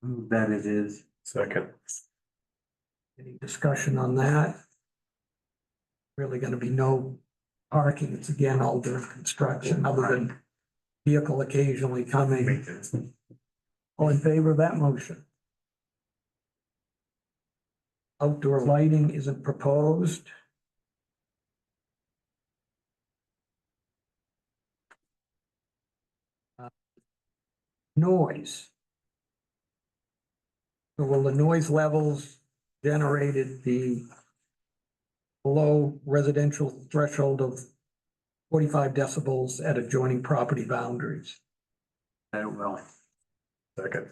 That it is. Second. Any discussion on that? Really gonna be no parking. It's again all during construction, other than vehicle occasionally coming. Maintenance. All in favor of that motion? Outdoor lighting isn't proposed. Noise. So will the noise levels generated be below residential threshold of 45 decibels at adjoining property boundaries? That it will. Second.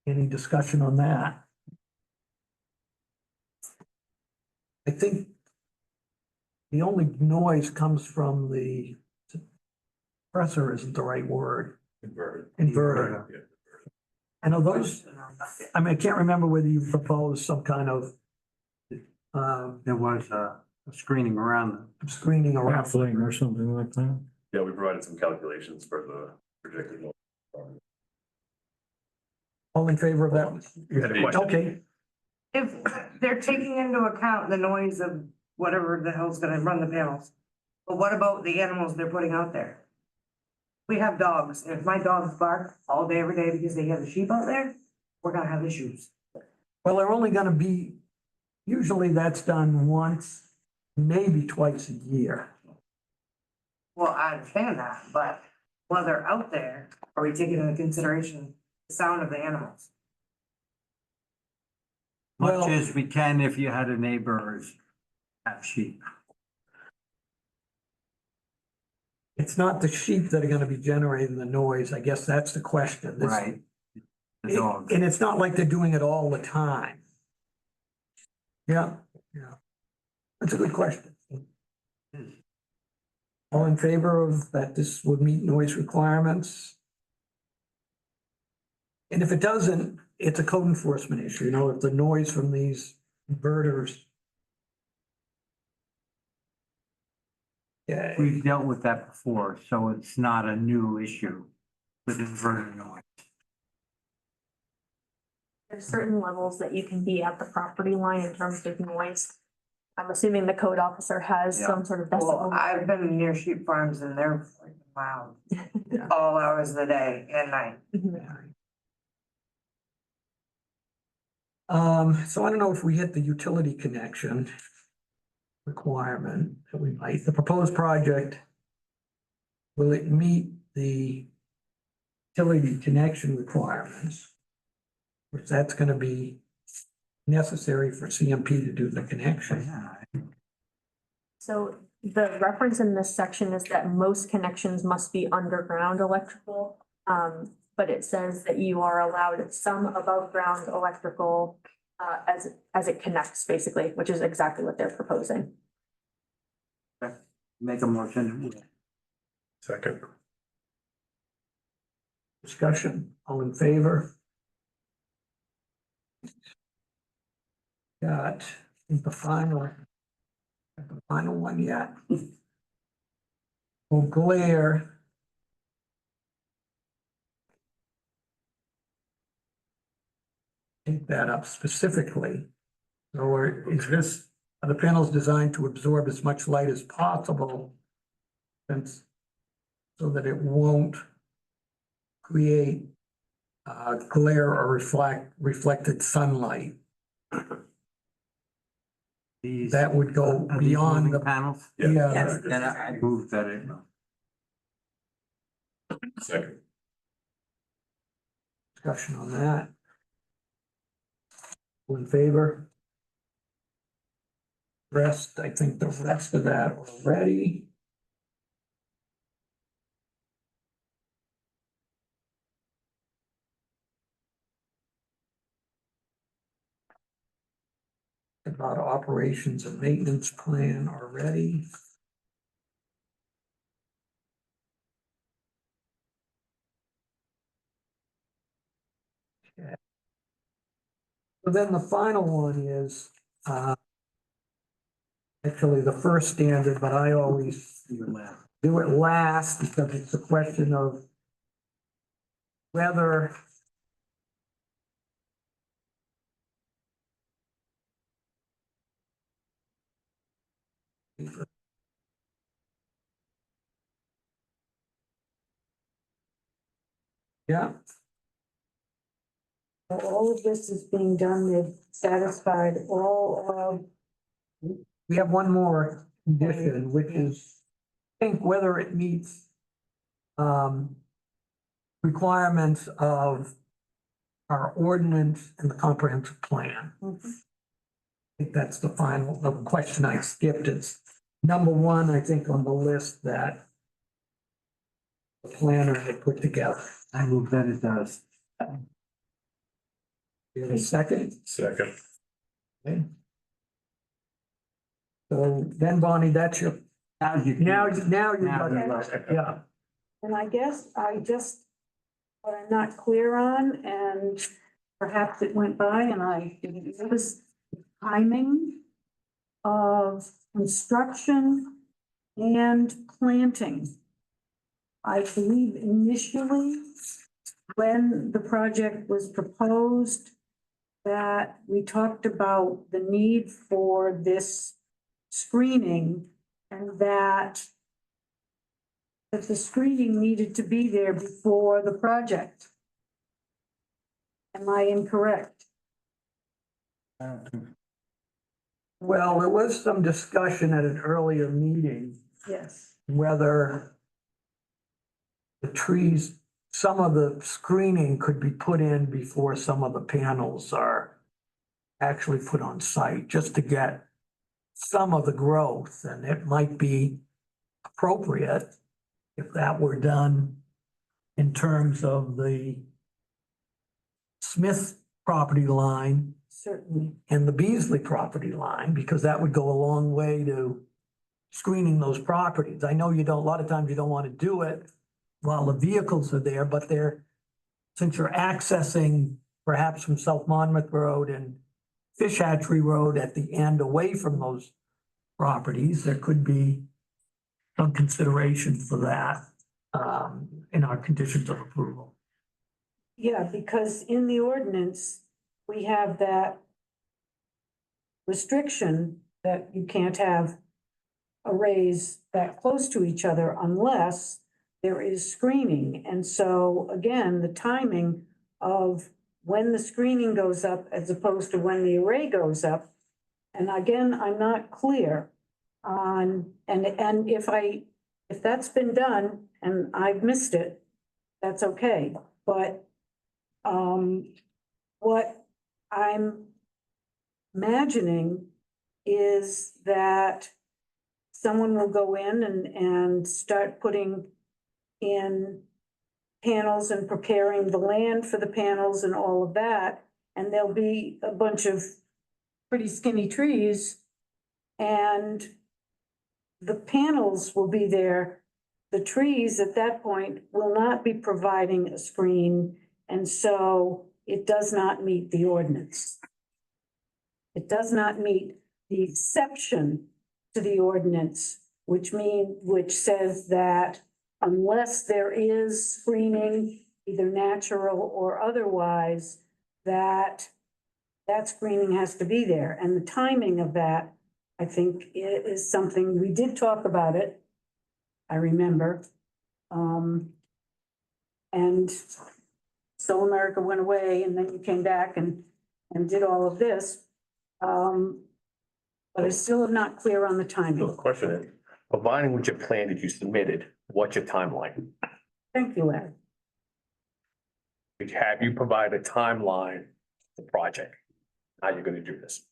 Any discussion on that? I think the only noise comes from the compressor isn't the right word, Inverted. inverter. Yeah. And are those, I mean, I can't remember whether you proposed some kind of There was a screening around screening around. Baffling or something like that. Yeah, we provided some calculations for the projected. All all in favor of that? You had a question? Okay, If they're taking into account the noise of whatever the hell's gonna run the panels, but what about the animals they're putting out there? We have dogs. If my dogs bark all day, every day because they have a sheep out there, we're gonna have issues. well, they're only gonna be, usually that's done once, maybe twice a year. Well, I understand that, but while they're out there, are we taking into consideration the sound of the animals? Much Well- as we can if you had a neighbor have sheep. It's not the sheep that are gonna be generating the noise, I guess that's the question. This- Right. The dogs. And it's not like they're doing it all the time. Yeah, yeah. That's a good question. All in favor of that this would meet noise requirements? And if it doesn't, it's a code enforcement issue, you know, if the noise from these inverters. Yeah, We've dealt with that before, so it's not a new issue with inverter noise. There's certain levels that you can be at the property line in terms of noise. I'm assuming the code officer has some sort of Well, decibel. I've been near sheep farms and they're freaking loud all hours of the day and night. So I don't know if we hit the utility connection requirement that we might, the proposed project. Will it meet the utility connection requirements? Which that's gonna be necessary for CMP to do the connection. Yeah. So the reference in this section is that most connections must be underground electrical. But it says that you are allowed some above ground electrical as it connects, basically, which is exactly what they're proposing. Make a motion. Second. Discussion, all in favor? Got, I think the final one yet. Well, glare. Take that up specifically. Or is this, are the panels designed to absorb as much light as possible? Since, so that it won't create glare or reflected sunlight. These. That would go Are these beyond moving the, panels? yeah, Then I move that it. Second. discussion on that. All in favor? Rest, I think the rest of that already. About operations and maintenance plan already. Okay. So then the final one is, actually the first standard, but I always do it last because it's a question of whether yeah, All of this is being done, they've satisfied all we have one more condition, which is, I think whether it meets requirements of our ordinance and the comprehensive plan. I think that's the question I skipped is number one, I think on the list that the planner had put together. I move that it does. You have a second? Second. Okay. So then Bonnie, that's your, Now you. now you Now got you it, got it. yeah. and I guess what I'm not clear on, and perhaps it went by and I didn't notice the timing of construction and planting. I believe initially when the project was proposed, that we talked about the need for this screening and that the screening needed to be there before the project. Am I incorrect? Well, there was some discussion at an earlier meeting Yes. whether the trees, some of the screening could be put in before some of the panels are actually put on site, just to get some of the growth, and it might be appropriate if that were done in terms of the Smith property line Certainly. and the Beasley property line, because that would go a long way to screening those properties. I know you don't, a lot of times you don't want to do it while the vehicles are there, but since you're accessing perhaps from South Monmouth Road and Fish Hatchery Road at the end away from those properties, there could be some consideration for that in our conditions of approval. Yeah, because in the ordinance, we have that restriction that you can't have arrays that close to each other unless there is screening. And so again, the timing of when the screening goes up as opposed to when the array goes up. And again, I'm not clear on, and if that's been done and I've missed it, that's okay. But what I'm imagining is that someone will go in and start putting in panels and preparing the land for the panels and all of that. And there'll be a bunch of pretty skinny trees and the panels will be there. The trees at that point will not be providing a screen, and so it does not meet the ordinance. It does not meet the exception to the ordinance, which says that unless there is screening, either natural or otherwise, that screening has to be there. And the timing of that, I think, is something, we did talk about it, I remember. And So America went away and then you came back and did all of this. But I still am not clear on the So timing. the question is, providing with your plan that you submitted, what's your timeline? Thank you, Ed. Have you provided a timeline for the project? How you're gonna do this?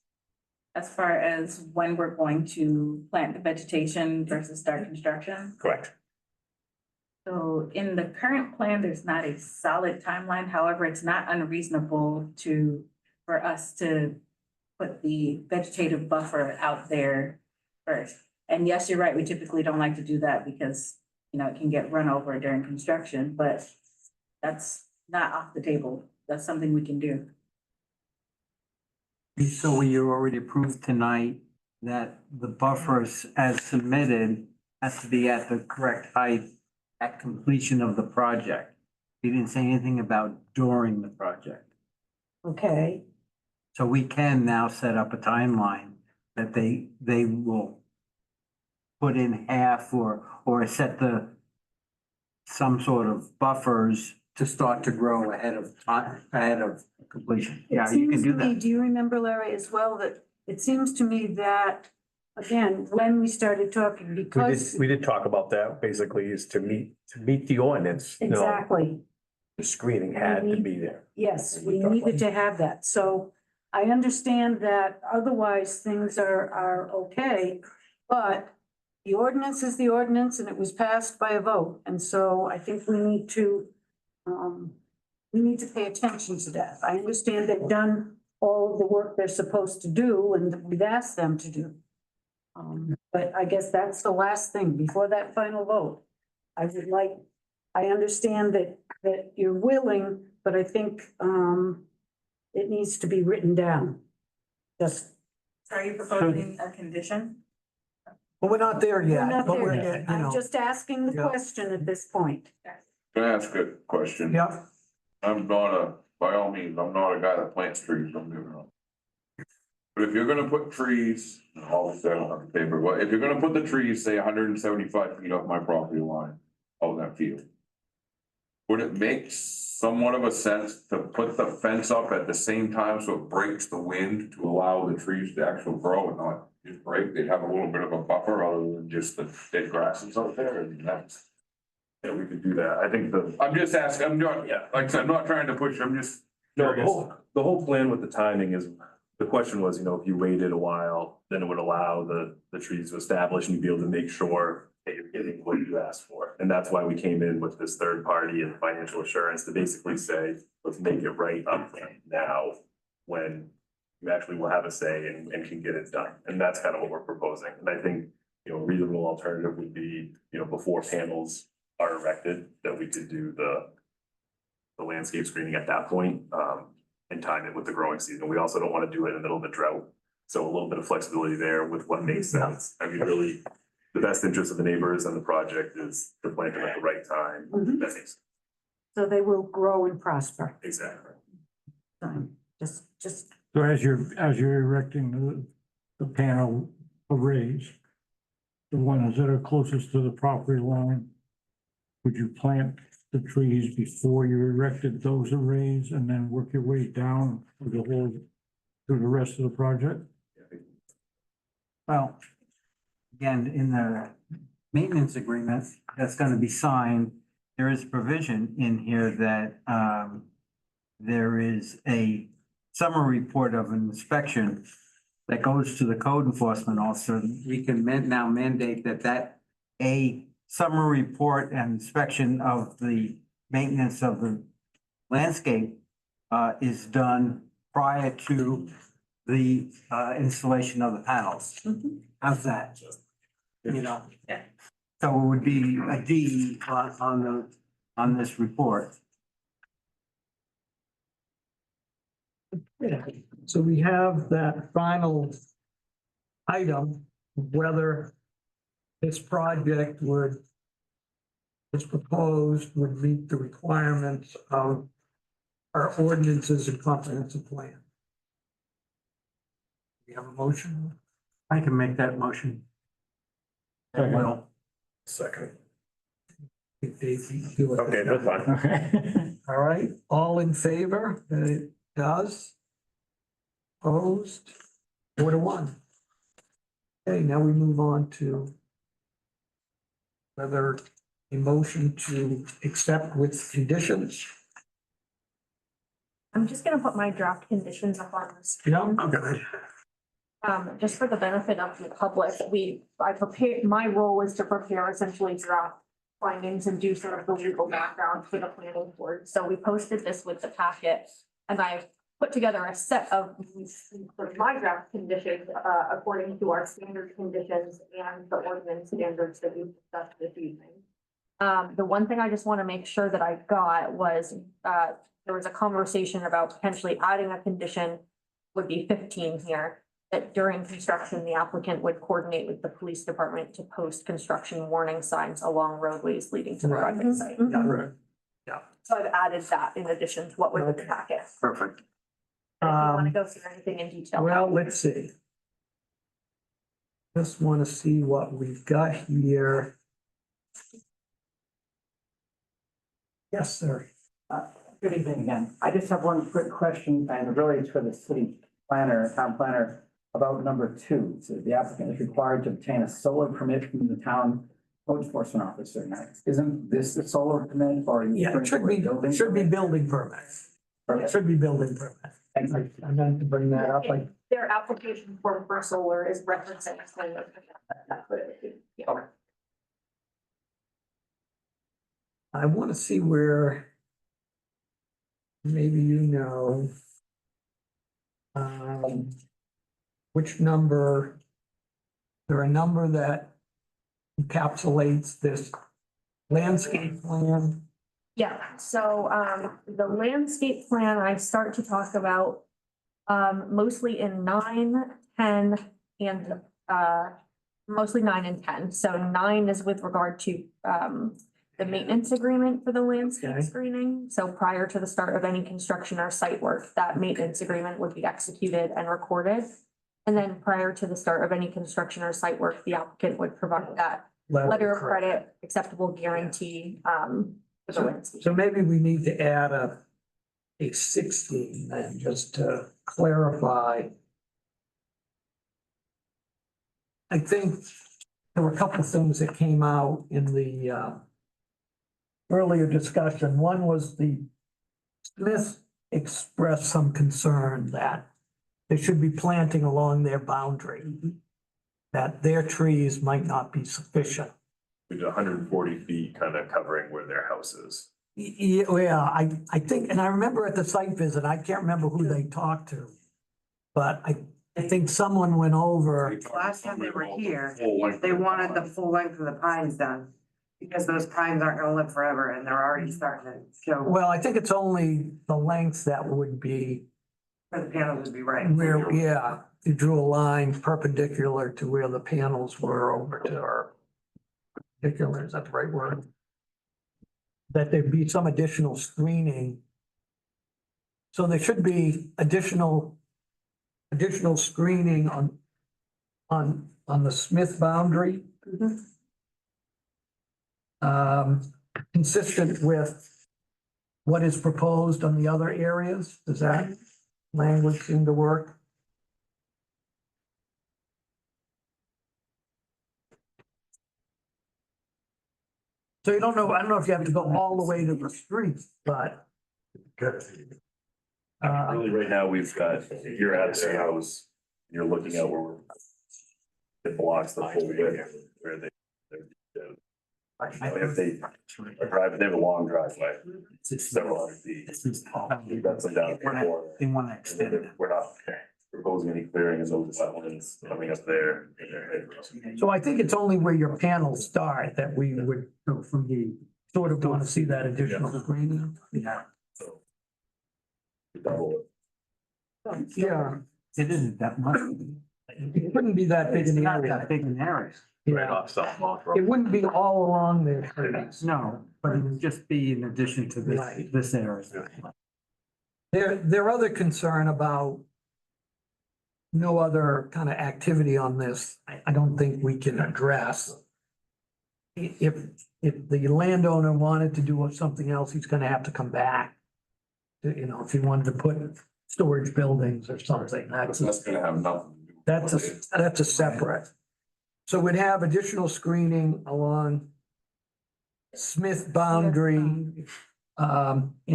As far as when we're going to plant the vegetation versus start construction. Correct. So in the current plan, there's not a solid timeline. However, it's not unreasonable for us to put the vegetative buffer out there first. And yes, you're right, we typically don't like to do that because, it can get run over during construction, but that's not off the table. That's something we can do. So we already approved tonight that the buffers as submitted has to be at the correct height at completion of the project. We didn't say anything about during the project. Okay, So we can now set up a timeline that they will put in half or set some sort of buffers to start to grow ahead of completion. it Yeah, you can seems do to me, that. do you remember, Larry, as well, that it seems to me that, again, when we stared talking, because. We did talk about that, basically, is to meet the ordinance, Exactly. the screening had to be there. Yes, we needed to have that. So I understand that otherwise things are okay, but the ordinance is the ordinance and it was passed by a vote. And so I think we need to pay attention to that. I understand they've done all of the work they're supposed to do and that we've asked them to do. But I guess that's the last thing before that final vote. I understand that you're willing, but I think, it needs to be written down. Just, Are you proposing a condition? But we're not there we're yet, not but there we're yet. getting, I'm just asking the Yeah. question at this point. Can I ask a question? yeah, by all means, I'm not a guy that plants trees, don't get me wrong. But if you're gonna put trees, obviously I don't have the paper, but if you're gonna put the trees, say 175 feet off my property line, out in that field. Would it make somewhat of a sense to put the fence up at the same time so it breaks the wind to allow the trees to actually grow and not just break? They'd have a little bit of a buffer other than just the dead grasses out there, and that's. Yeah, we could do that. I think I'm just asking, I'm not, yeah, like I said, I'm not trying to push, I'm just. no, the whole plan with the timing is, the question was, if you waited a while, then it would allow the trees to establish and you'd be able to make sure that you're getting what you asked for. And that's why we came in with this third party and financial assurance to basically say, let's make it right up now when you actually will have a say and can get it done. And that's kind of what we're proposing. And I think, a reasonable alternative would be, before panels are erected, that we could do the landscape screening at that point, and time it with the growing season. We also don't want to do it in the middle of the drought. So a little bit of flexibility there with what makes sense. I mean, really, the best interest of the neighbors and the project is to plant them at the right time. Mhm. That makes So they will grow and prosper. exactly. Just, So as you're erecting the panel arrays, the ones that are closest to the property line, would you plant the trees before you erected those arrays and then work your way down through the rest of the project? Well, again, in the maintenance agreement that's gonna be signed, there is provision in here that, there is a summary report of an inspection that goes to the code enforcement officer. We can now mandate that a summary report and inspection of the maintenance of the landscape is done prior to the installation of the panels. How's that? Yeah. So it would be a D on this report. Yeah, so we have that final item, whether this project as proposed, would meet the requirements of our ordinances and comprehensive plan. We have a motion? I can make that motion. Second. Well, Second. If Dave, do it. Okay, that's fine. Okay. All right, all in favor that it does? Opposed? 4-1. Okay, now we move on to whether a motion to accept with conditions. I'm just gonna put my draft conditions up on the screen. Yeah, okay. Just for the benefit of the public, my role is to prepare essentially draft findings and do sort of the legal background for the planning board. So we posted this with the packet, and I've put together a set of my draft conditions, according to our standard conditions and the ordinance standards that we discussed this evening. The one thing I just want to make sure that I got was, there was a conversation about potentially adding a condition, would be 15 here, that during construction, the applicant would coordinate with the police department to post construction warning signs along roadways leading to the Right. project site. Yeah, right. So I've added that in addition to what was in the packet. If perfect. you want to go through anything in detail. Well, let's see. Just want to see what we've got here. Yes, sir. Good evening again. I just have one quick question, and really it's for the city planner, town planner, about number 2. So the applicant is required to obtain a solar permit from the town code enforcement officer. Now, isn't this the solar permit or? Yeah, it should be building permit. It should be building permit. Thank you. I meant to bring that up. Like, Their application form for solar is referencing. Yeah. I want to see where maybe which number, there a number that encapsulates this landscape plan? Yeah, so the landscape plan, I start to talk about mostly in 9, 10, and mostly 9 and 10. So 9 is with regard to the maintenance agreement for the landscape Okay. screening. So prior to the start of any construction or site work, that maintenance agreement would be executed and recorded. And then prior to the start of any construction or site work, the applicant would provide that letter of credit, acceptable guarantee, for the landscape. So maybe we need to add a 16 then, just to clarify. I think there were a couple of things that came out in the earlier discussion. One was the Smith expressed some concern that they should be planting along their boundary, that their trees might not be sufficient. We did 140 feet kind of covering where their house is. Yeah, I think, and I remember at the site visit, I can't remember who they talked to. But I think someone went over, Last time they were here, Full length they of the wanted the line. full length of the pines done. Because those pines aren't gonna live forever and they're already starting to show well, I think it's only the length that would be where the panels would be right. where, yeah, you drew a line perpendicular to where the panels were over to our perpendicular, is that the right word? That there'd be some additional screening. So there should be additional screening on the Smith boundary. Consistent with what is proposed on the other areas. Does that language seem to work? So you don't know, I don't know if you have to go all the way to the street, but. Really, right now, we've got, if you're at their house, you're looking at where it blocks the full width where they're. If they drive, they have a long driveway, several hundred feet. We've got some down before. They want to extend it. We're not proposing any clearing in those wetlands coming up there in their head. So I think it's only where your panels start that we would go from the, sort of want to see that additional screening. Yeah, So. Double it. Yeah, it isn't that much. it wouldn't be that big It's an not area. that big an area. Right Yeah, off South Moss it Road. wouldn't be all along there. trees. No, but it would just be in addition to Right. this area. Their other concern about no other kind of activity on this, I don't think we can address. If the landowner wanted to do something else, he's gonna have to come back. You know, if he wanted to put storage buildings or something, That's gonna have nothing. to do with that's it. that's a separate. So we'd have additional screening along Smith boundary, in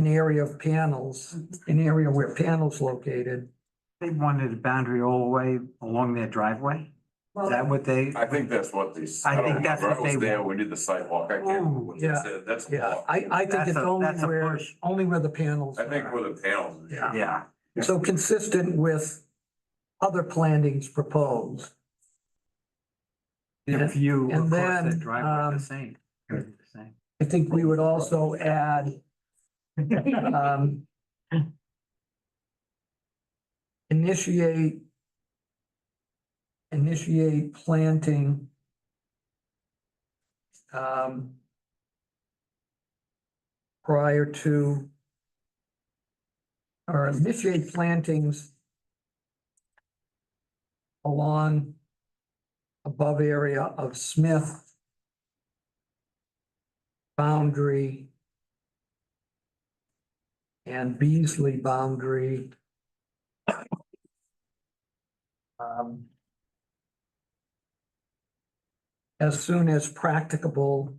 area of panels, an area where panels located. They wanted a boundary all the way along their driveway? Is that what they? I think that's what they. I think don't that's remember. what I was they there, want. we did the sidewalk, I can't remember what they Yeah. said, that's. a Yeah, block. I think That's it's a- only that's a where, push. only where the panels I think are. where the panels. Yeah. Yeah. So consistent with other plantings proposed. The view And across then, that driveway, the same. The same. I think we would also add initiate planting prior to or initiate plantings along above area of Smith boundary and Beasley boundary. As soon as practicable.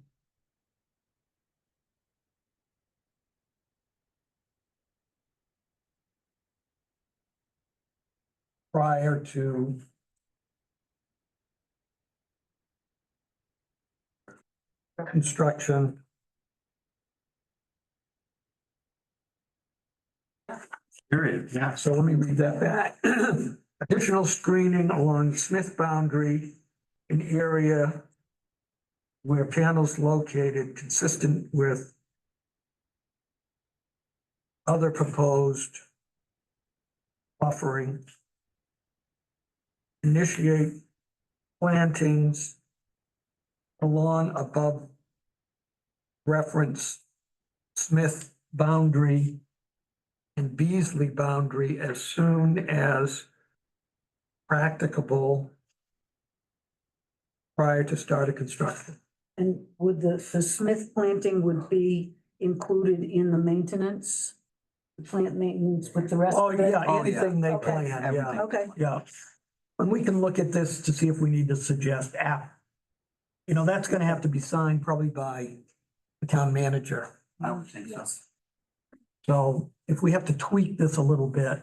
Prior to construction. Period, yeah. So let me read that back. Additional screening along Smith boundary in area where panels located consistent with other proposed buffering. Initiate plantings along above reference Smith boundary and Beasley boundary as soon as practicable prior to start of construction. And would the Smith planting would be included in the maintenance? The plant maintenance with the rest Oh, of it? yeah, Oh, yeah. anything they Okay. plan, yeah, Everything. Okay, yeah. And we can look at this to see if we need to suggest app. You know, that's gonna have to be signed probably by the town manager. I don't think so. So if we have to tweak this a little bit, I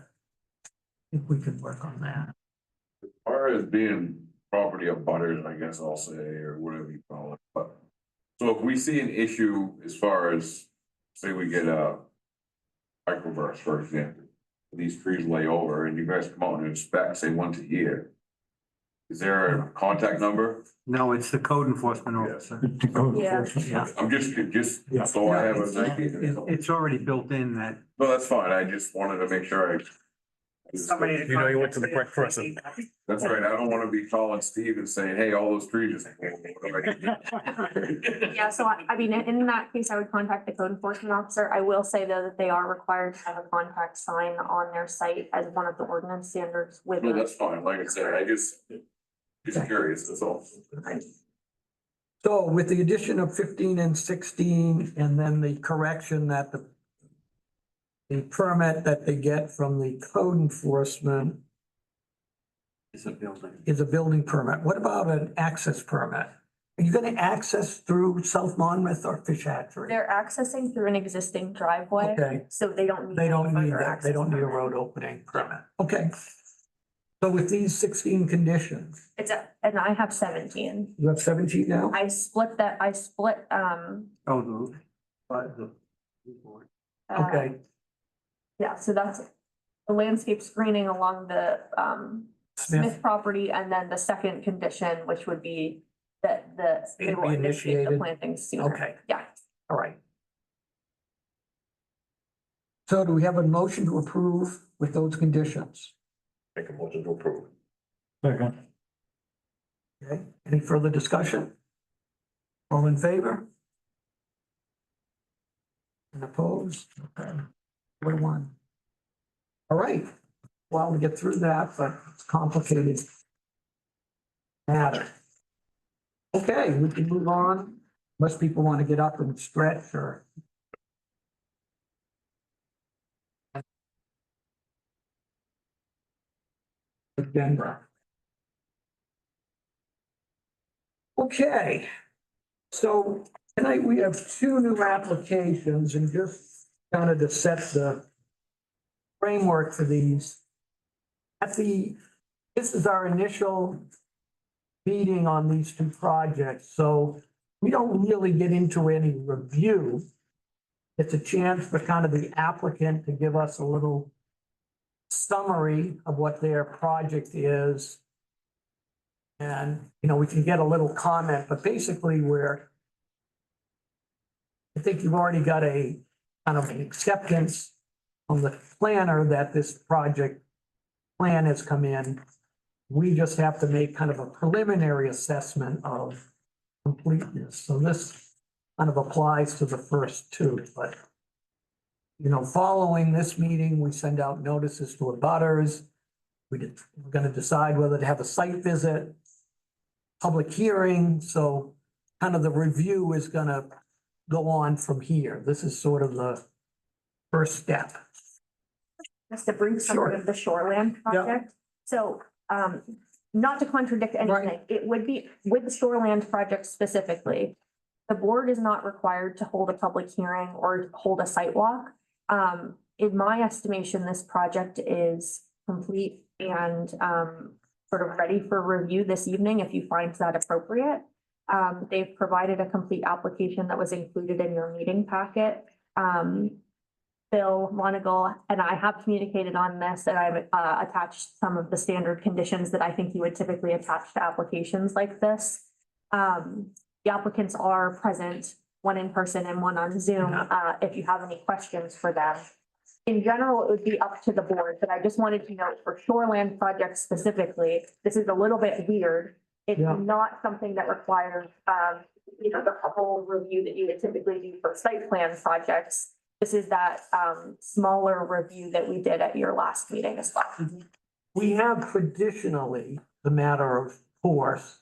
think we can work on that. As far as being property of butters, I guess I'll say, or whatever you call it, but. So if we see an issue as far as, say we get a microburst, for example. These trees lay over and you guys come out and inspect, say once a year. Is there a contact number? No, it's the code enforcement officer. The code Yeah. enforcement. Yeah. I'm just Yeah. so I have It's- an idea. It's already built in that, No, that's fine. I just wanted to make sure Somebody to You know you went to the contact correct to person. see. that's right. I don't wanna be calling Steve and saying, hey, all those trees just. Yeah, so I mean, in that case, I would contact the code enforcement officer. I will say though that they are required to have a contact sign on their site as one of the ordinance standards with. No, that's fine. Like I said, I just curious, that's all. So with the addition of 15 and 16, and then the correction that the permit that they get from the code enforcement it's a building. is a building permit. What about an access permit? Are you gonna access through South Monmouth or Fish Hatchery? They're accessing through an existing driveway, Okay, so they don't need. they don't any need further that. They don't need a access permit. road opening permit. Okay. So with these 16 conditions, And I have 17. you have 17 now? I split, Oh, the. Okay, yeah, so that's the landscape screening along the, Smith Smith, property, and then the second condition, which would be that they It'd will be initiate the initiated. planting sooner. Okay. Yeah. all right. So do we have a motion to approve with those conditions? Make a motion to approve. Second. Okay, any further discussion? All in favor? And opposed? Okay, 4-1. All right, well, we get through that, but it's complicated matter. Okay, we can move on, unless people want to get up and stretch or. Agenda. Okay, so tonight we have 2 new applications, and just kind of to set the framework for these. This is our initial meeting on these 2 projects, so we don't really get into any review. It's a chance for kind of the applicant to give us a little summary of what their project is. And, you know, we can get a little comment, but basically I think you've already got a kind of an acceptance from the planner that this project plan has come in. We just have to make kind of a preliminary assessment of completeness. So this kind of applies to the first 2, but you know, following this meeting, we send out notices to abutters. We're gonna decide whether to have a site visit, public hearing, so kind of the review is gonna go on from here. This is sort of the first step. Just a brief summary of the shoreland project. So, not to contradict anything, Right. it would be with the shoreland project specifically. The board is not required to hold a public hearing or hold a site walk. In my estimation, this project is complete and, sort of ready for review this evening, if you find that appropriate. They've provided a complete application that was included in your meeting packet. Bill Monagle and I have communicated on this, and I've attached some of the standard conditions that I think you would typically attach to applications like this. The applicants are present, one in person and one on Zoom, if you have any questions for them. In general, it would be up to the board, but I just wanted to note for shoreland projects specifically, this is a little bit weird. It's Yeah. not something that requires you know, the whole review that you would typically do for site plan projects. This is that smaller review that we did at your last meeting as well. We have traditionally, the matter of course,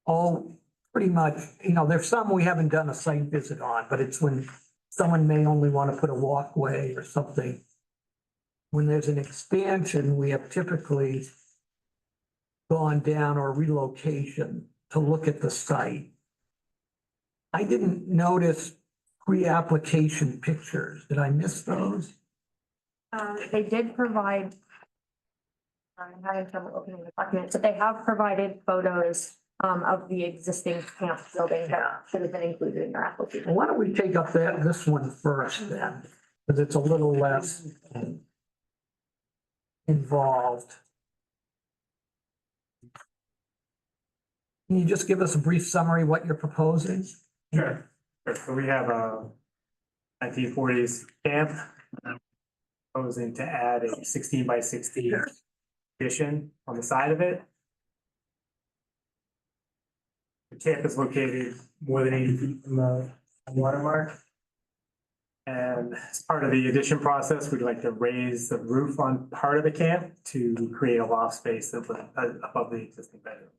all pretty much, you know, there's some we haven't done a site visit on, but it's when someone may only want to put a walkway or something. When there's an expansion, we have typically gone down or relocation to look at the site. I didn't notice pre-application pictures. Did I miss those? They did provide. I'm having trouble opening the document, but they have provided photos of the existing camp building that should have been included in your application. Why don't we take up this one first then? Because it's a little less involved. Can you just give us a brief summary what you're proposing? Sure. So we have a 1940s camp proposing to add a 16 by 60 addition on the side of it. The camp is located more than 80 feet from the water mark. And as part of the addition process, we'd like to raise the roof on part of the camp to create a loft space that would above the existing bedroom.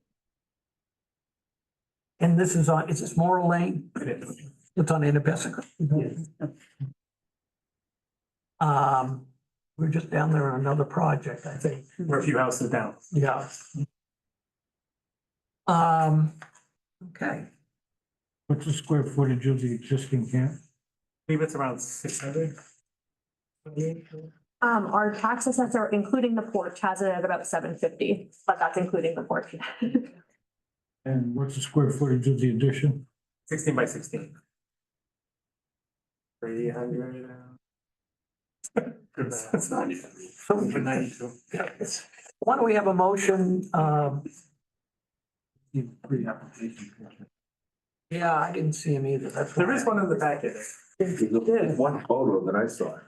And this is on, is this Morrill Lane? It's on Anabesic. We're just down there on another project, I think. We're a few houses down. Yeah. Okay. What's the square footage of the existing camp? I believe it's around 600. Our tax assessor, including the porch, has it at about 750, but that's including the porch. And what's the square footage of the addition? 16 by 16. 300. It's 92. Something for 92. Yeah, it's- Why don't we have a motion? Yeah, I didn't see him either. That's There why. is one in the packet. There's one photo that I saw.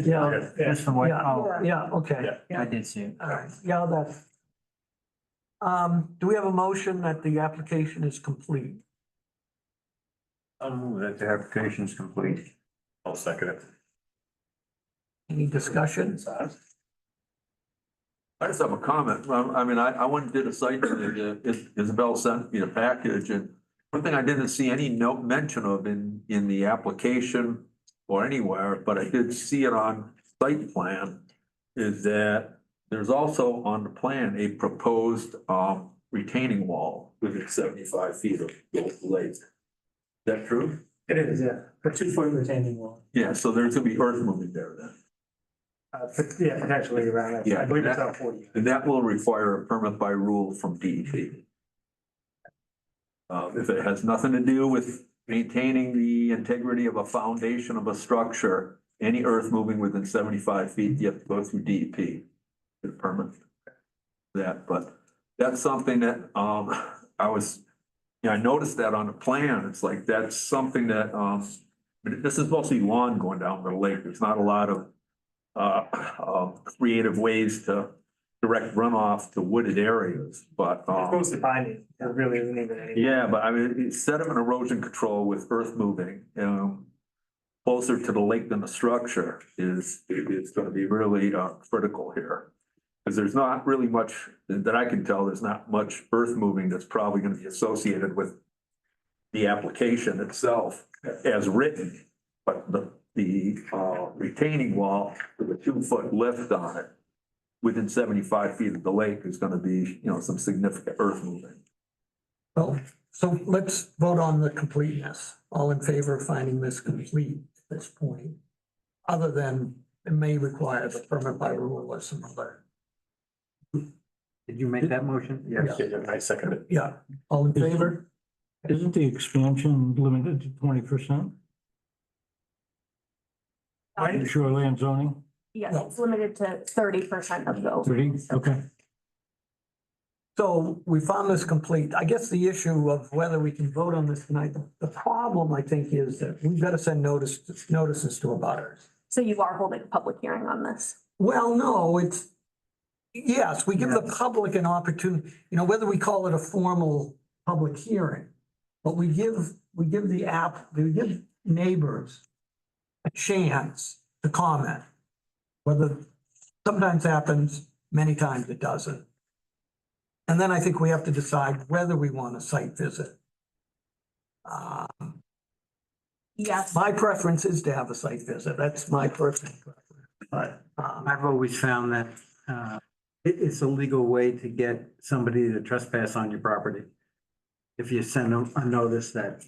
Yeah, Just the white, yeah, oh, yeah, okay. I did see it. All right, yeah, that's. Do we have a motion that the application is complete? That the application is complete. I'll second it. Any discussion? I just have a comment. I mean, I went and did a site visit. Isabel sent me a package, and one thing I didn't see any note mention of in the application or anywhere, but I did see it on site plan, is that there's also on the plan a proposed retaining wall within 75 feet of the lake. Is that true? It is, yeah. A 2-foot retaining wall. Yeah, so there's gonna be earth moving there then. Yeah, potentially around that. Yeah. I believe it's about 40. And that will require a permit by rule from DEP. If it has nothing to do with maintaining the integrity of a foundation of a structure, any earth moving within 75 feet, you have to go through DEP. Get a permit. That, but that's something that, I noticed that on the plan. It's like, that's something that, but this is mostly lawn going down the lake. There's not a lot of creative ways to direct runoff to wooded areas, but. It's mostly binding. It really isn't even any. Yeah, but I mean, it's sediment erosion control with earth moving, closer to the lake than the structure is gonna be really, critical here. Cause there's not really much, that I can tell, there's not much earth moving that's probably gonna be associated with the application itself as written, but the retaining wall with a 2-foot lift on it within 75 feet of the lake is gonna be, some significant earth moving. Well, so let's vote on the completeness. All in favor of finding this complete at this point? Other than it may require the permit by rule or some other. Did you make that motion? Yes. Yeah, I second it. Yeah, all in favor? Isn't the expansion limited to 20%? Right. Shoreland zoning, Yes, it's limited to 30% of the. 30, okay. So we found this complete. I guess the issue of whether we can vote on this tonight, the problem I think is that we've got to send notices to abutters. So you are holding a public hearing on this? Well, no, yes, we give the public an opportunity, whether we call it a formal public hearing. but we give we give neighbors a chance to comment. Whether sometimes happens, many times it doesn't. And then I think we have to decide whether we want a site visit. Yes, My preference is to have a site visit. That's my personal preference. But, I've always found that, it's a legal way to get somebody to trespass on your property. If you send them a notice that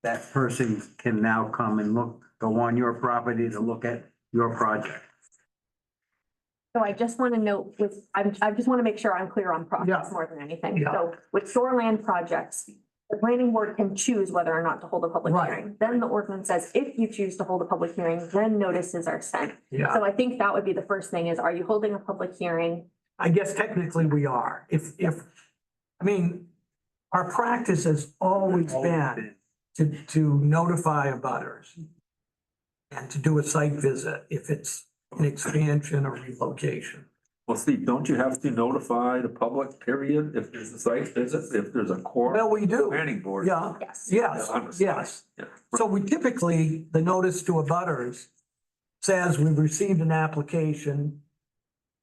that person can now come and go on your property to look at your project. so I just want to note I just want to make sure I'm clear on Yeah. process more than anything. Yeah. So with shoreland projects, the planning board can choose whether or not to hold a public Right. hearing. Then the ordinance says, if you choose to hold a public hearing, then notices are sent. yeah, So I think that would be the first thing is, are you holding a public hearing? I guess technically we are. I mean, our practice has always been to notify abutters and to do a site visit if it's an expansion or relocation. Well, Steve, don't you have to notify the public, period, if there's a site visit, if there's a core Well, we do. planning board? Yeah, Yes. yes, yes. Yeah. So we typically, the notice to abutters says we've received an application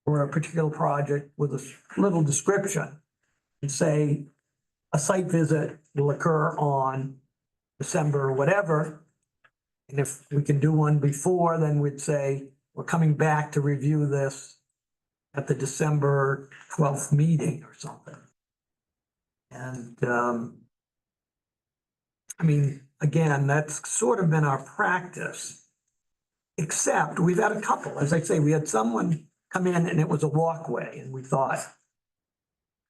for a particular project with a little description and say a site visit will occur on December or whatever. And if we can do one before, then we'd say, we're coming back to review this at the December 12th meeting or something. And, I mean, again, that's sort of been our practice. Except we've had a couple, as I say, we had someone come in and it was a walkway and we thought,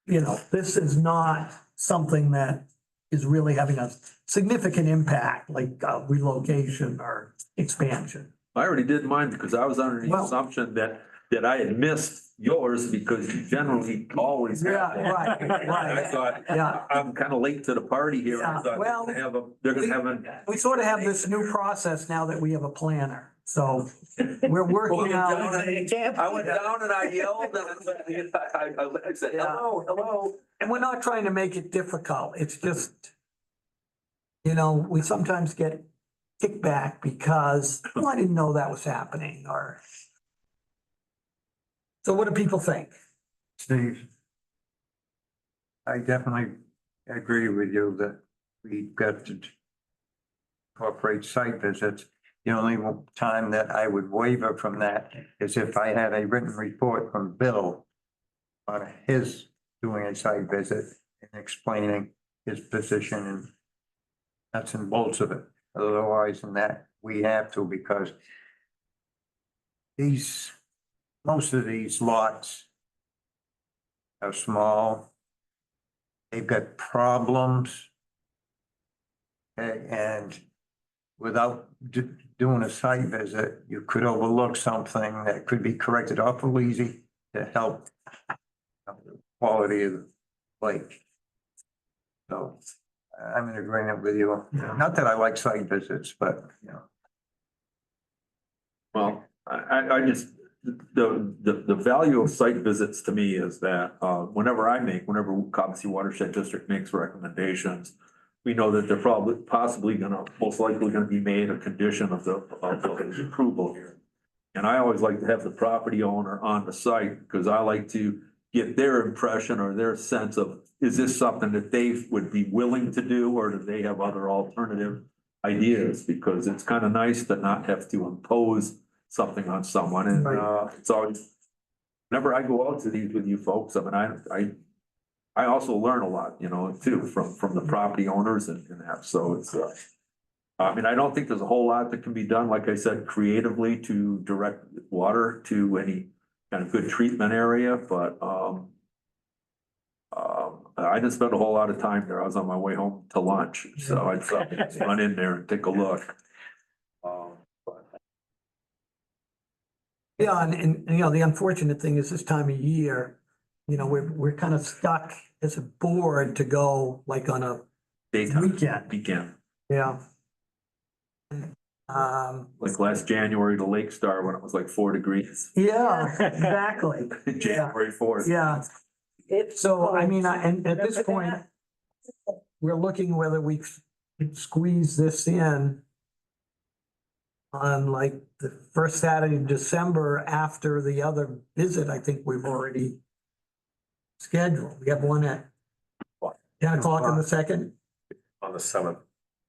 you know, this is not something that is really having a significant impact, like relocation or expansion. I already did mine because I was under the Well- assumption that I had missed yours because you generally always have Yeah, one. right, And I right. thought, Yeah. I'm kind of late to the party here. I Yeah, thought well, they're gonna have a. We sort of have this new process now that we have a planner, so we're working out. I went down and I yelled and I said, hello, hello. And we're not trying to make it difficult, it's just, you know, we sometimes get kickback because, well, I didn't know that was happening, or. So what do people think? Steve, I definitely agree with you that we've got to incorporate site visits. The only time that I would waver from that is if I had a written report from Bill on his doing a site visit and explaining his position and nuts and bolts of it. Otherwise than that, we have to, because most of these lots are small. They've got problems. Okay, and without doing a site visit, you could overlook something that could be corrected awful easy to help the quality of the lake. So I'm in agreement with you. Not that I like site visits, but, you know. Well, I just, the value of site visits to me is that, whenever Cobbossee Watershed District makes recommendations, we know that they're probably possibly most likely gonna be made a condition of the approval here. And I always like to have the property owner on the site because I like to get their impression or their sense of, is this something that they would be willing to do, or do they have other alternative ideas? Because it's kind of nice to not have to impose something on someone, and it's always, whenever I go out to these with you folks, I mean, I also learn a lot, you know, too, from the property owners and that, so it's, I mean, I don't think there's a whole lot that can be done, like I said, creatively to direct water to any kind of good treatment area, but, I didn't spend a whole lot of time there. I was on my way home to lunch, so I'd run in there and take a look. Yeah, and you know, the unfortunate thing is this time of year, you know, we're kind of stuck as a board to go like on a weekend. Yeah. Like last January to Lake Star when it was like 4 degrees. Yeah, exactly. January 4th. Yeah. So, I mean, and at this point, we're looking whether we could squeeze this in on like the first Saturday in December after the other visit, I think we've already scheduled. We have one at 10 o'clock on the second, On the seventh.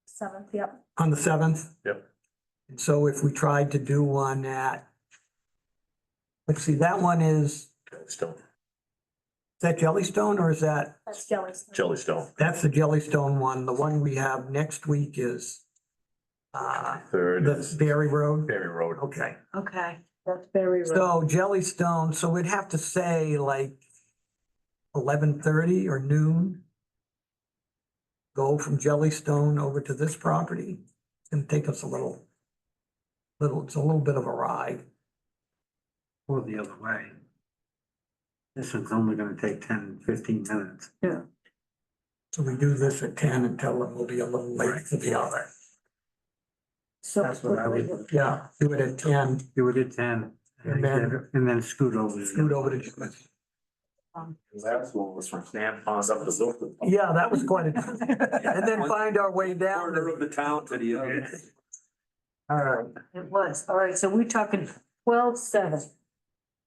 Seventh, yep. on the seventh. Yep. And so if we tried to do one at, let's see, that one is that Jellystone or is that, That's Jellystone. Jellystone. that's the Jellystone one. The one we have next week is Third the is Berry Road. Berry Road. Okay. Okay, that's very. So Jellystone, so we'd have to say like 11:30 or noon. Go from Jellystone over to this property. It's gonna take us it's a little bit of a ride. Or the other way. This one's only gonna take 10, 15 minutes. So we do this at 10 and tell them we'll be a little late for the other. So That's what I would, Yeah, do it at 10, do it at 10 and then scoot over. scoot over to Jellystone. Last one was from Stan Pond up to Zilton. Yeah, that was quite a, and then find our way down. Corner of the town to the other. All right, it was, all right, so we're talking 12/7,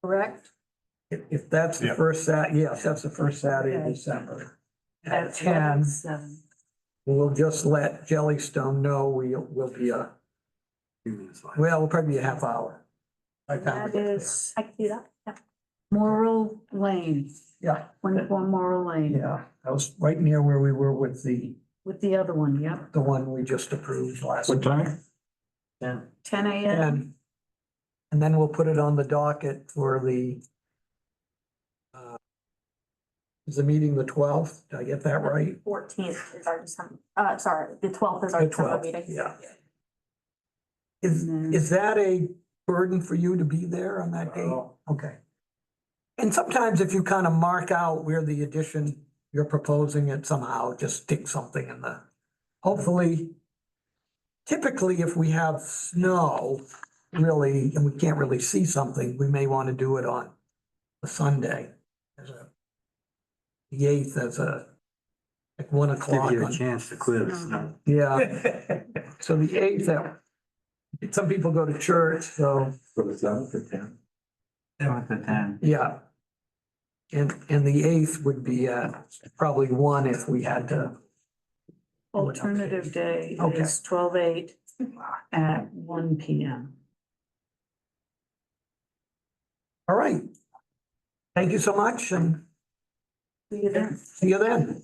correct? if that's the Yeah. first yes, that's the first Saturday of Okay. December. At That's 10, 11/7. we'll just let Jellystone know we'll be we'll probably be a half hour. By the time we That get there. is I can do that, yeah. Morrill Lane, Yeah, 24 Morrill Lane, yeah, that was right near where we were with the with the other one, yep, the one we just approved last. What time? 10 a.m. And then we'll put it on the docket for the is the meeting the 12th? Did I get that right? 14th is our December, sorry, the 12th is our The December 12th, meeting. yeah. Is that a burden for you to be there on that date? Okay. And sometimes if you kind of mark out where the addition you're proposing it somehow, just stick something in the, hopefully, typically if we have snow, really, and we can't really see something, we may want to do it on a Sunday. The 8th as like 1 Give o'clock. you a on- chance to clear the snow. Yeah, so the 8th, some people go to church, so, For the seventh or 10? 7 to 10. yeah. And the 8th would be probably 1 if we had to. Alternative day Okay. is 12/8 at 1 p.m. All right. Thank you so much and See you then. see you then.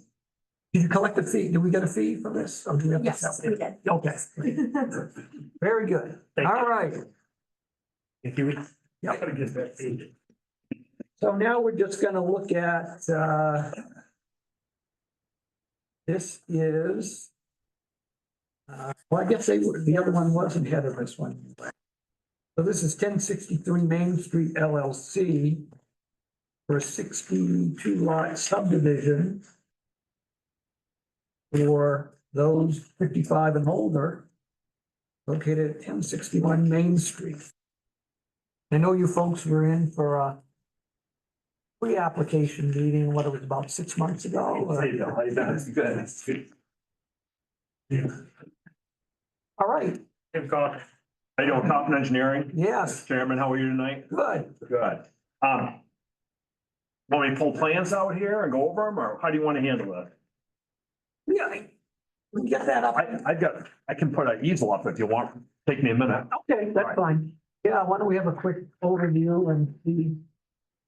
Did you collect a fee? Did we get a fee for this? Or do we have to Yes, sell we it? did. Okay, very good. Thank All you. right. If you. Yep. Gotta get that fee. So now we're just gonna look at, this is, well, I guess the other one wasn't ahead of this one. So this is 1063 Main Street LLC for a 62 lot subdivision for those 55 and older located at 1061 Main Street. I know you folks were in for a pre-application meeting, what it was about 6 months ago. or- All right, Tim Coffin. How you doing, Coffin Engineering? yes, Chairman, how are you tonight? good. Good. Want me to pull plans out here and go over them, or how do you want to handle that? Yeah, we can get that up. I can put an easel up if you want. Take me a minute. Okay, that's fine. Yeah, why don't we have a quick overview and see?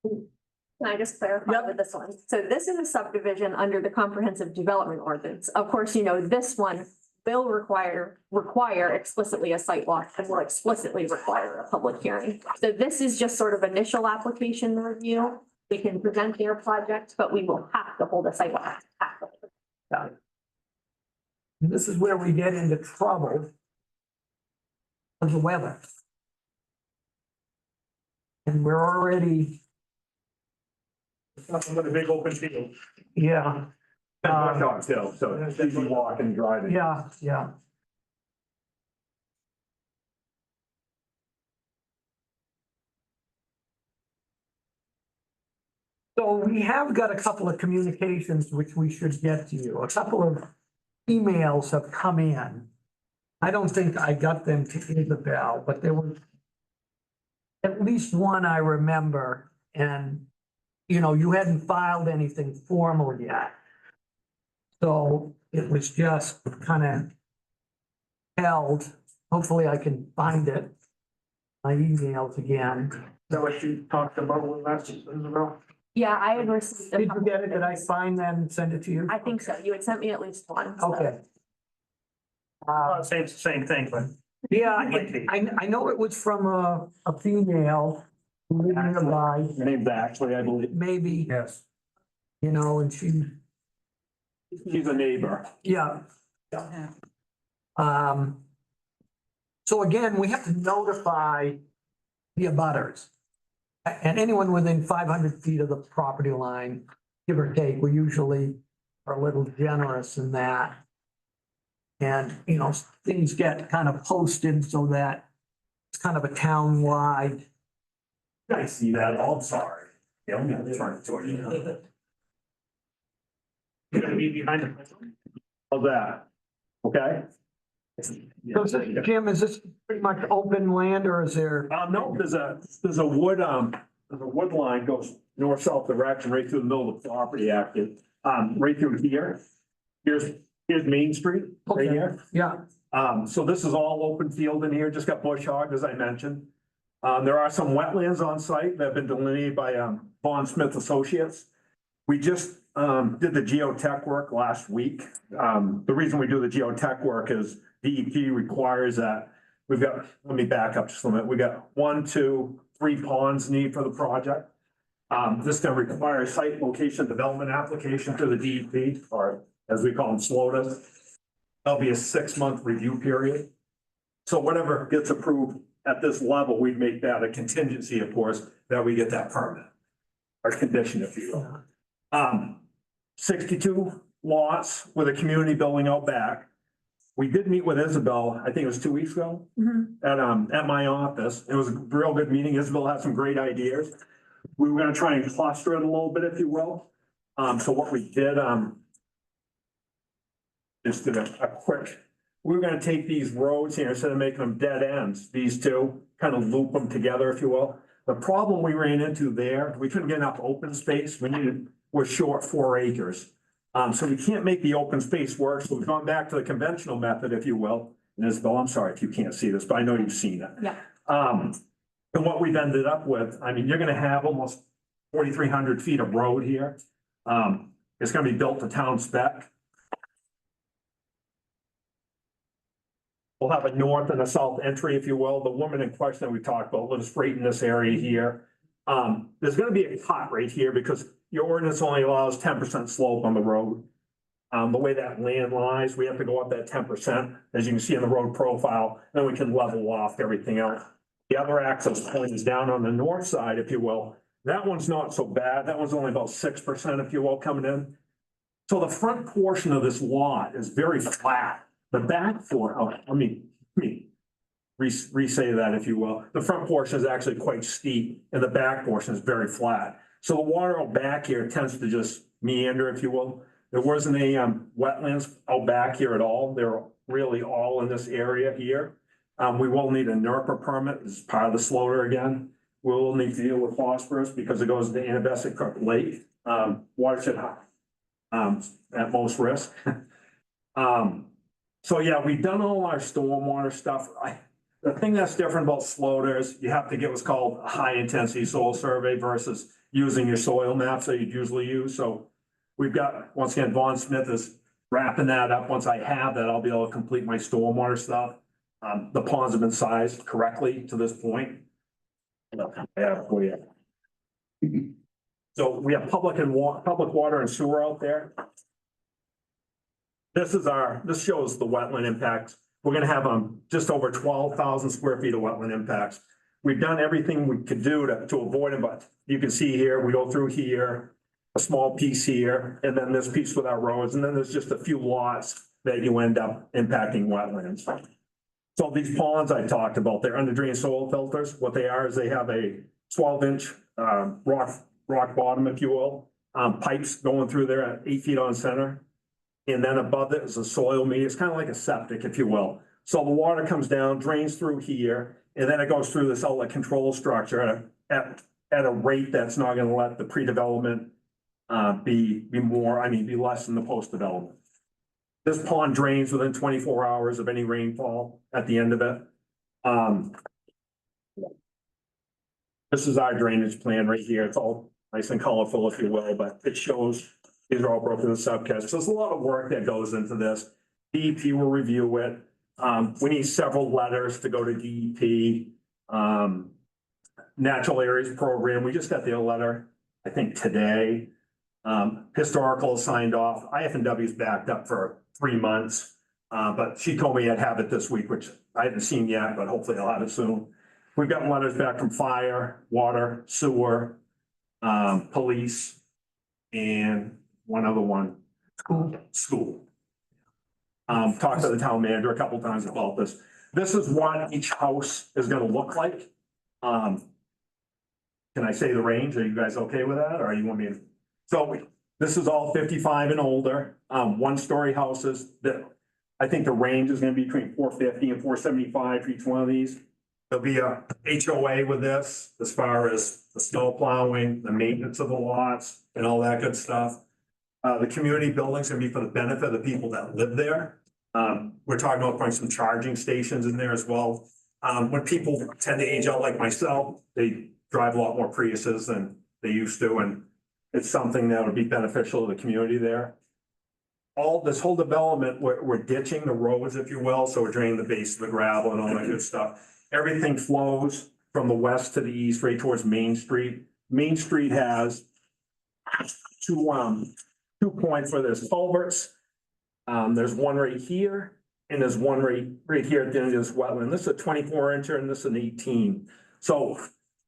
Can I just clarify Yep. with this one? So this is a subdivision under the comprehensive development ordinance. Of course, you know, this one will require explicitly a site walk and will explicitly require a public hearing. So this is just sort of initial application review. We can present their project, but we will have to hold a site walk. Have to. And this is where we get into trouble of the weather. And we're already, Nothing but a big open field. yeah, And brush hog still, so it's easy walk and driving. yeah, yeah. So we have got a couple of communications which we should get to you, a couple of emails have come in. I don't think I got them to Isabel, but there was at least one I remember, and, you know, you hadn't filed anything formal yet. So it was just kind of held. Hopefully I can find it, my emails again. Is that what you talked about with last, Isabel? Yeah, I had received. a Did you couple- get it? Did I find them and send it to you? I think so. You had sent me at least one. so- Okay. Same thing, but. Yeah, I know it was from a female who lived nearby, Her name's Ashley, I believe. maybe, Yes. you know, and She's a neighbor. yeah. Yeah. So again, we have to notify the abutters. And anyone within 500 feet of the property line, give or take, we usually are a little generous in that. And, you know, things get kind of posted so that it's kind of a town-wide. I see that, I'm sorry. Yeah, I'm gonna turn it toward you. You're gonna be behind the. How's that? Okay? So is this- Jim, is this pretty much open land or is there? No, there's a wood line goes north-south direction right through the middle of the property active, right through here. Here's Main Street, right Okay. here. Yeah, So this is all open field in here, just got bush hogged, as I mentioned. There are some wetlands on site that have been delineated by, Vaughn Smith Associates. We just, did the geotech work last week. The reason we do the geotech work is DEP requires that. Let me back up just a minute. We got 1, 2, 3 ponds need for the project. This is gonna require a site location development application to the DEP, or as we call them, SLOTUS. There'll be a 6-month review period. So whatever gets approved at this level, we'd make that a contingency, of course, that we get that permit. Or condition, if you will. 62 lots with a community building out back. We did meet with Isabel, I think it was 2 weeks ago, at my office. It was a real good meeting. Isabel had some great ideas. We were gonna try and cluster it a little bit, if you will. So what we did, just did a quick, we were gonna take these roads here, instead of making them dead ends, these two, kind of loop them together, if you will. The problem we ran into there, we couldn't get enough open space. We're short 4 acres. So we can't make the open space work. So we've gone back to the conventional method, if you will. And Isabel, I'm sorry if you can't see this, but I know you've seen it. Yeah. And what we've ended up with, I mean, you're gonna have almost 4,300 feet of road here. It's gonna be built to town spec. We'll have a north and a south entry, if you will. The woman in question that we talked about lives right in this area here. There's gonna be a cut right here because your ordinance only allows 10% slope on the road. The way that land lies, we have to go up that 10%, as you can see in the road profile, then we can level off everything else. The other access point is down on the north side, if you will. That one's not so bad. That one's only about 6%, if you will, coming in. So the front portion of this lot is very flat. The back re-say that, if you will. The front portion is actually quite steep and the back portion is very flat. So the water out back here tends to just meander, if you will. There wasn't any wetlands out back here at all. They're really all in this area here. We will need a NERPA permit as part of the SLOTR again. We'll need to deal with phosphorus because it goes to Anabesic Creek Lake, watershed high, at most risk. So yeah, we've done all our stormwater stuff. The thing that's different about SLOTR is you have to get what's called a high intensity soil survey versus using your soil maps that you'd usually use. So we've got, once again, Vaughn Smith is wrapping that up. Once I have that, I'll be able to complete my stormwater stuff. The ponds have been sized correctly to this point. Yeah, for you. So we have public water and sewer out there. This shows the wetland impacts. We're gonna have just over 12,000 square feet of wetland impacts. We've done everything we could do to avoid them, but you can see here, we go through here, a small piece here, and then this piece with our roads, and then there's just a few lots that you end up impacting wetlands. So these ponds I talked about, they're under drain soil filters. What they are is they have a 12-inch rock bottom, if you will, pipes going through there at 8 feet on center. And then above it is a soil media. It's kind of like a septic, if you will. So the water comes down, drains through here, and then it goes through this outlet control structure at a rate that's not gonna let the pre-development be less than the post-development. This pond drains within 24 hours of any rainfall at the end of it. This is our drainage plan right here. It's all nice and colorful, if you will, but it shows these are all broken in subcatch. So there's a lot of work that goes into this. DEP will review it. We need several letters to go to DEP. Natural Areas Program, we just got their letter, I think today. Historical signed off. IF&W's backed up for 3 months. But she told me I'd have it this week, which I haven't seen yet, but hopefully I'll have it soon. We've got letters back from fire, water, sewer, police, and one other one. School. Talked to the town manager a couple times about this. This is what each house is gonna look like. Can I say the range? Are you guys okay with that, or you want me to? So this is all 55 and older, one-story houses that I think the range is gonna be between 450 and 475 for each one of these. There'll be a HOA with this as far as the snow plowing, the maintenance of the lots and all that good stuff. The community building's gonna be for the benefit of the people that live there. We're talking about putting some charging stations in there as well. When people tend to age out like myself, they drive a lot more Priuses than they used to, and it's something that would be beneficial to the community there. All this whole development, we're ditching the roads, if you will, so we're draining the base of the gravel and all that good stuff. Everything flows from the west to the east, right towards Main Street. Main Street has two points for this culverts. There's one right here, and there's one right here at the end of this wetland. This is a 24-incher and this is an 18. So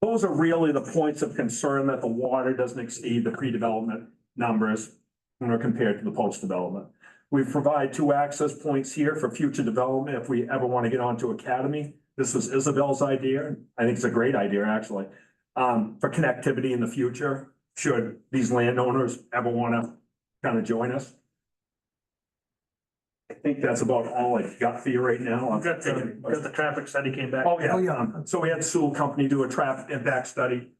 those are really the points of concern, that the water doesn't exceed the pre-development numbers when we're compared to the post-development. We provide 2 access points here for future development if we ever want to get onto Academy. This was Isabel's idea. I think it's a great idea, actually, for connectivity in the future, should these landowners ever want to kind of join us. I think that's about all I've got for you right now. We've got the traffic study came back. Oh, yeah. So we had Sewell Company do a traffic impact study.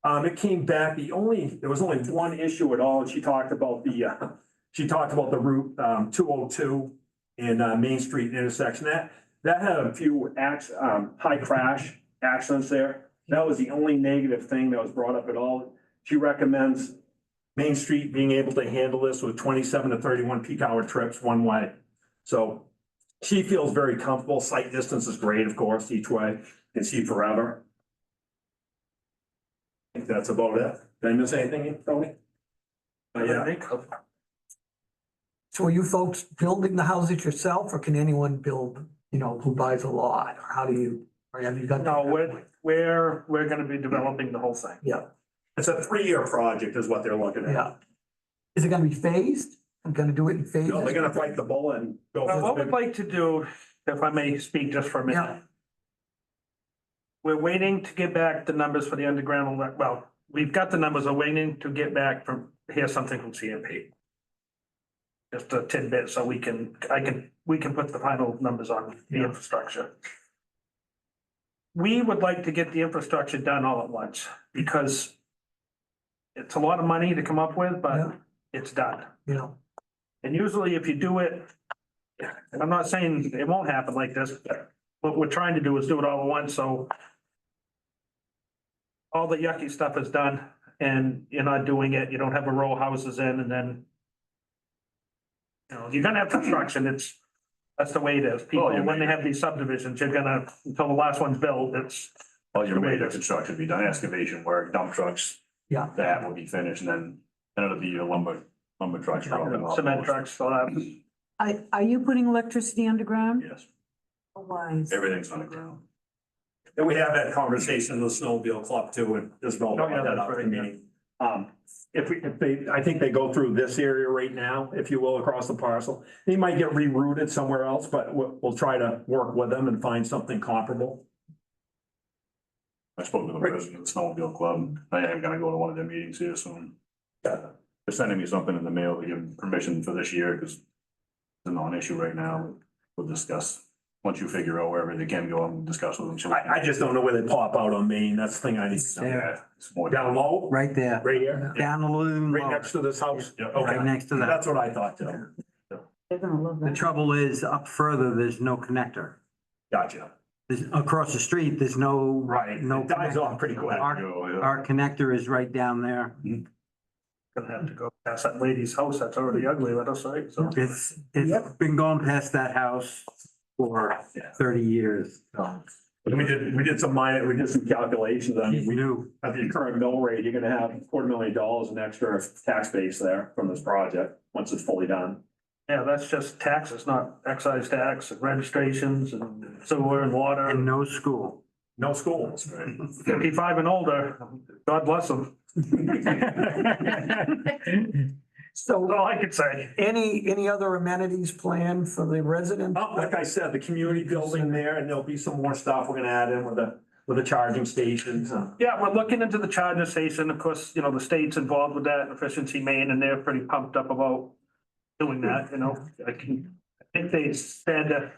It came back, there was only one issue at all, and she talked about the route, 202 in, Main Street intersection. That had a few high crash accidents there. That was the only negative thing that was brought up at all. She recommends Main Street being able to handle this with 27 to 31 peak hour trips one way. So she feels very comfortable. Sight distance is great, of course, each way. Can see forever. I think that's about it. Did I miss anything, Tony? Yeah. So are you folks building the houses yourself, or can anyone build, who buys a lot, or how do you, or have you got? No, we're gonna be developing the whole thing. Yeah, It's a 3-year project is what they're looking at. yeah. Is it gonna be phased? I'm gonna do it in phases? No, they're gonna fight the bullet and go. Well, what for we'd like to do, if I may speak just for a minute. Yeah, We're waiting to get back the numbers for the underground, well, we've got the numbers, we're waiting to get back hear something from CMP. Just a tidbit, so we can put the final numbers on the infrastructure. We would like to get the infrastructure done all at once, because it's a lot of money to come up with, Yeah. but it's done. yeah, And usually if you do it, and I'm not saying it won't happen like this, but what we're trying to do is do it all at once, so all the yucky stuff is done and you're not doing it, you don't have a row of houses in, and then you're gonna have construction, that's the way it is. People, when they have these subdivisions, you're gonna, until the last one's built, it's. All your major construction will be done, excavation work, dump trucks. Yeah. That will be finished, and then it'll be your lumber trucks. dropping off. Cement trucks, so Are you putting electricity underground? Yes, Why? everything's on the ground. And we have that conversation with the snowmobile club too, and Isabel brought that up in the meeting. I think they go through this area right now, if you will, across the parcel. They might get rerouted somewhere else, but we'll try to work with them and find something comparable. I spoke to the president of the snowmobile club. I am gonna go to one of their meetings here soon. They're sending me something in the mail to give them permission for this year, because a non-issue right now. We'll discuss, once you figure out wherever they can go and discuss with them. I just don't know where they pop out on Main. That's the thing I need to know. There. It's more Down low, Right there, right here, down the lagoon. right next to this house. Yeah, Right Okay, next to that. that's what I thought too. They're gonna love The that. trouble is, up further, there's no connector. Gotcha. There's, across the street, there's no. Right, No. it dies off pretty quick. Our connector is right down there. Gonna have to go past that lady's house that's already ugly, let us say, so. It's been going past that house for 30 years. We did some calculations. I mean, we New. at the current mill rate, you're gonna have $250,000 in extra tax base there from this project, once it's fully done. Yeah, that's just taxes, not excise tax and registrations and sewer and water. And no school. No schools, right? 55 and older, God bless them. So That's all I could say. any other amenities planned for the residents? Oh, like I said, the community building there, and there'll be some more stuff we're gonna add in with the charging stations. Yeah, we're looking into the charging station. Of course, you know, the state's involved with that, Efficiency Maine, and they're pretty pumped up about doing that, you know. I think they said that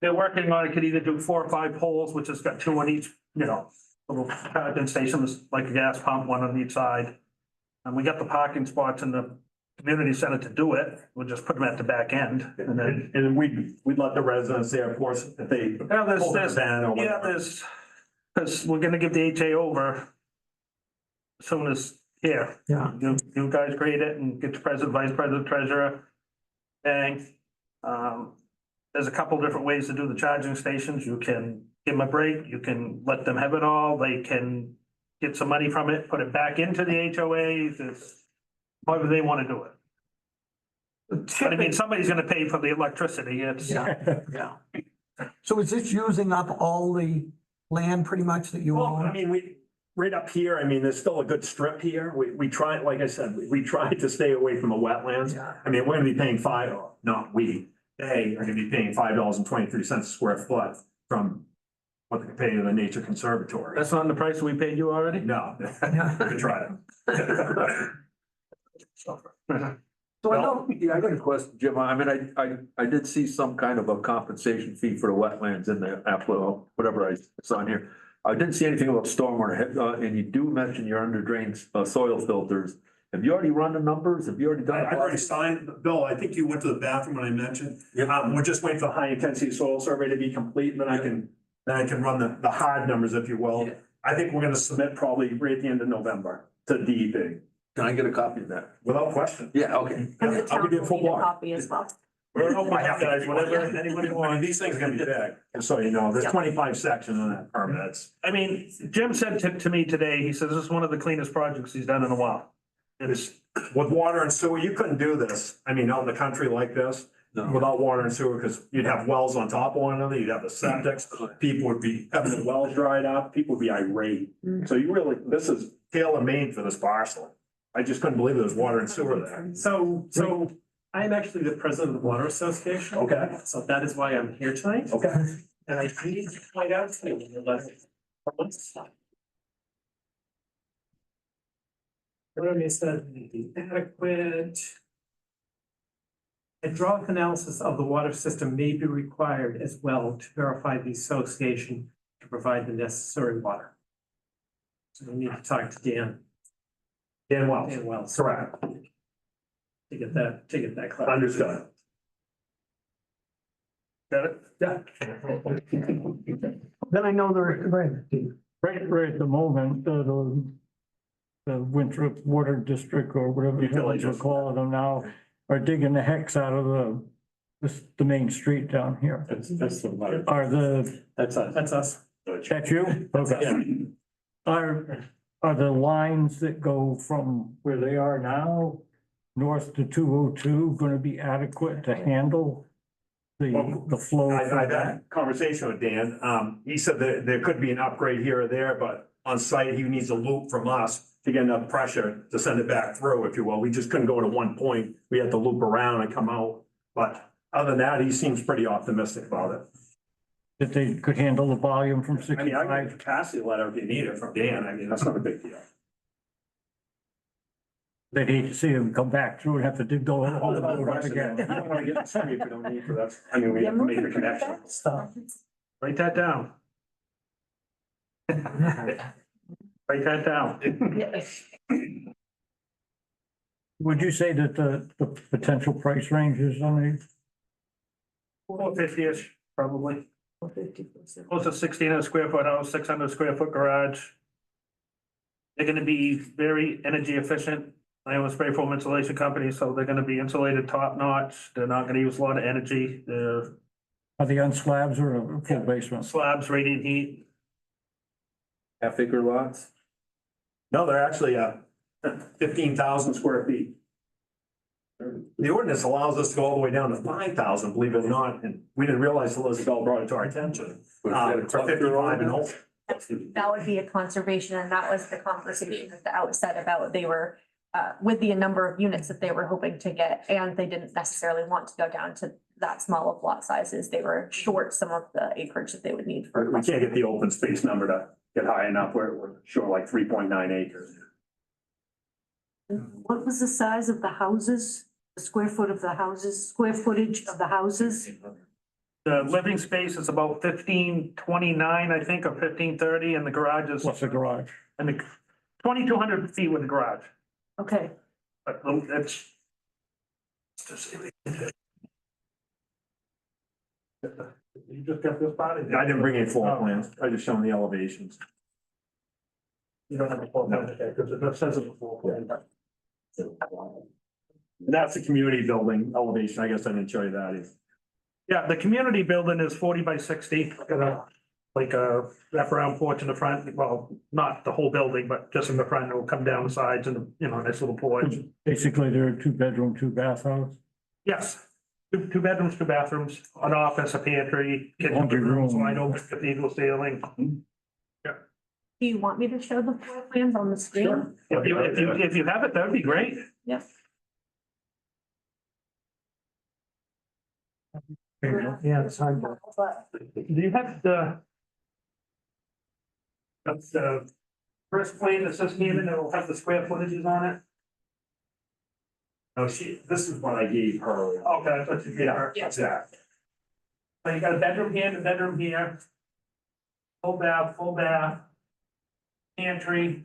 they're working on, it could either do 4 or 5 poles, which has got 2 on each, you know, little charging stations, like a gas pump, 1 on each side. And we got the parking spots in the community center to do it. We'll just put them at the back end and then. And we'd let the residents there, of course, if they. Yeah, pull their van or yeah, whatever. because we're gonna give the HA over as soon as here. Yeah. You guys create it and get the president, vice president, treasurer. Bang. There's a couple different ways to do the charging stations. You can give them a break, you can let them have it all, they can get some money from it, put it back into the HOAs, it's however they wanna do it. But I mean, somebody's gonna pay for the electricity, it's. Yeah, yeah. So is this using up all the land pretty much that you Well, I own? mean, right up here, I mean, there's still a good strip here. We try, like I said, we tried to stay away from the wetlands. Yeah. I mean, we're gonna be paying they are gonna be paying $5.23 a square foot from what they pay to the Nature Conservatory. That's not the price we paid you already? No, we tried. So I know, Yeah, I got a question, Jim. I mean, I did see some kind of a compensation fee for the wetlands in the whatever I saw in here. I didn't see anything about stormwater, and you do mention your under drains, soil filters. Have you already run the numbers? Have you already done? I've already signed, Bill, I think you went to the bathroom when I mentioned. Yeah. We're just waiting for the high intensity soil survey to be complete, and then I can run the hard numbers, if you will. Yeah. I think we're gonna submit probably right at the end of November to DEP, Can I get a copy of that? without question. Yeah, okay. And the I'll town give you a will full need a block. copy as well. We're open, guys, whatever anybody wants. These things are gonna be big, just so you know, there's Yeah. 25 sections on that permit. That's I mean, Jim said to me today, he says this is one of the cleanest projects he's done in a while. It is, with water and sewer, you couldn't do this, I mean, out in the country like this, No. without water and sewer, because you'd have wells on top of one another, you'd have the septics, people would be having the wells dried up, people would be irate. So you really, this is tailor-made for this parcel. I just couldn't believe there was water and sewer there. So I'm actually the president of the Water Association. Okay. So that is why I'm here tonight. Okay. And I need to point out to you the letter. What I said, the adequate hydraulic analysis of the water system may be required as well to verify the association to provide the necessary water. So we need to talk to Dan. Dan Wells. Dan Wells. Correct. To get that clarified. Understood. Got it? Yeah. then I know they're, right. Right at the moment, the Winthrop Water District or whatever the hell you're calling them now are digging the hex out of the main street down here. That's the water. That's us. That's us. That you? Okay. Are the lines that go from where they are now north to 202 going to be adequate to handle the flow? I've had a conversation with Dan. He said that there could be an upgrade here or there, but on site, he needs a loop from us to get enough pressure to send it back through, if you will. We just couldn't go to one point. We had to loop around and come out. But other than that, he seems pretty optimistic about it. That they could handle the volume from I mean, I got a 65? capacity letter if you need it from Dan. I mean, that's not a big deal. They'd hate to see them come back through and have to dig the whole You road up again. don't wanna get in the street if you don't need to, that's, I mean, we have to make the connection. Write that down. Write that down. Would you say that the potential price range is on the, 450-ish, probably. Close to 1,600 square foot house, 600 square foot garage. They're gonna be very energy efficient. I own a spray foam insulation company, so they're gonna be insulated top notch. They're not gonna use a lot of energy. They're are they on slabs or a full basement? slabs, radiant heat. Half-acre lots? No, they're actually, 15,000 square feet. The ordinance allows us to go all the way down to 5,000, believe it or not, and we didn't realize till Isabel brought it to our attention. For 55 and older. That would be a conservation, and that was the conversation at the outset about they were with the number of units that they were hoping to get, and they didn't necessarily want to go down to that small of lot sizes. They were short some of the acreage that they would need for. We can't get the open space number to get high enough where we're showing like 3.9 acres. What was the size of the houses, the square foot of the houses, square footage of the houses? The living space is about 1,529, I think, or 1,530, and the garage is, What's the garage? and the 2,200 feet with the garage. Okay, But it's. You just got this part? I didn't bring any floor plans, I just shown the elevations. You don't have a floor plan, okay, because it says it before. That's the community building elevation, I guess I didn't show you that either. Yeah, the community building is 40 by 60, got a, like a wraparound porch in the front, well, not the whole building, but just in the front, it'll come down the sides and, you know, a nice little porch. Basically, they're a 2-bedroom, 2-bath house. Yes, two bedrooms, 2 bathrooms, an office, a pantry, kitchen, Laundry rooms, room. wide open cathedral ceiling. Do you want me to show the floor plans on the screen? If you have it, that'd be great. Yes. Yeah, it's hard to. Do you have the? That's the first plane that says here, and it'll have the square footages on it. No, this is what I gave her. Okay, that's what you gave her. Yeah, exactly. So you got a bedroom here and a bedroom here. Full bath. Pantry,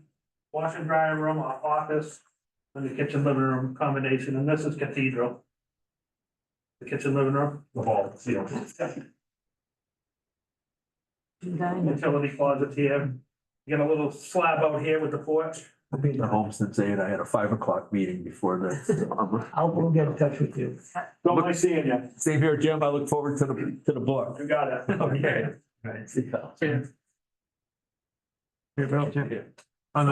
wash and dryer room, office, and the kitchen living room combination, and this is cathedral. The kitchen living room, The vault, utility closet here. You got a little slab out here with the porch. I've been home since 8. I had a 5 o'clock meeting before We'll get in touch with you. Don't like seeing you. Same here, Jim. I look forward to the book. You got it. Okay. We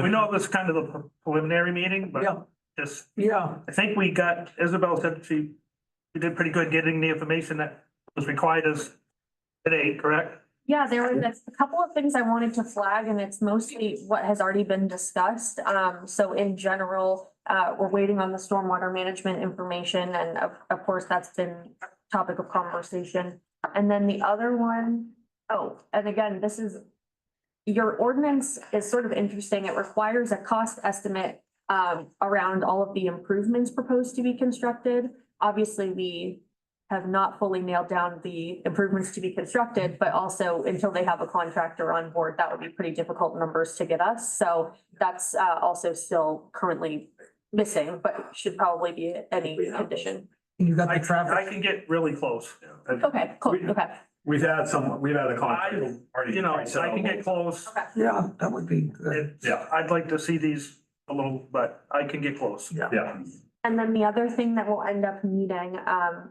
know this is kind of the preliminary meeting, but Yeah. just, Yeah, I think we got, Isabel said she did pretty good getting the information that was required as today, correct? Yeah, there were a couple of things I wanted to flag, and it's mostly what has already been discussed. So in general, we're waiting on the stormwater management information, and of course, that's been a topic of conversation. And then the other one, and again, this is, your ordinance is sort of interesting. It requires a cost estimate around all of the improvements proposed to be constructed. Obviously, we have not fully nailed down the improvements to be constructed, but also until they have a contractor on board, that would be pretty difficult numbers to get us. So that's also still currently missing, but should probably be any condition. you got I the traffic. can get really close. Okay, cool, okay. We've had a contract. You know, I can get close. Yeah, that would be good. Yeah. I'd like to see these a little, but I can get close. Yeah. And then the other thing that we'll end up needing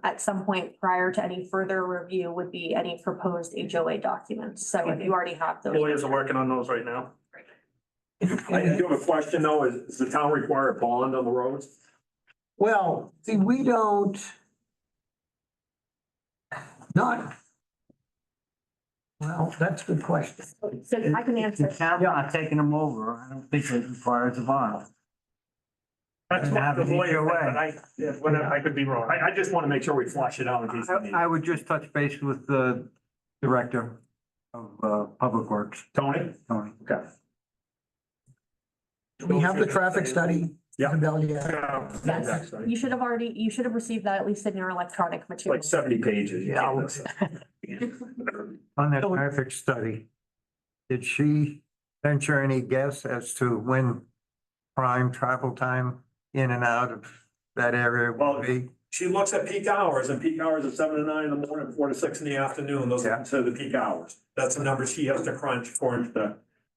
at some point prior to any further review would be any proposed HOA documents. So if you already have those. Lawyers are working on those right now. I do have a question though, is the town require a bond on the roads? Well, see, we don't. Well, that's a good question. So I can answer. The town's not taking them over. I don't think it requires a bond. That's what the lawyer, but I could be wrong. I just want to make sure we flush it out in case we need. I would just touch base with the director of Public Works, Tony? Tony. Okay. We have the traffic study. Yeah. Isabel, yeah. Yes, you should have received that at least in your electronic material. Like 70 pages. You Yeah, can't I'll- miss it. On that traffic study, did she venture any guess as to when prime travel time in and out of that area Well, will be? She looks at peak hours, and peak hours are 7 to 9 in the morning, 4 to 6 in the afternoon. Those Yeah. are considered the peak hours. That's the number she has to crunch according to the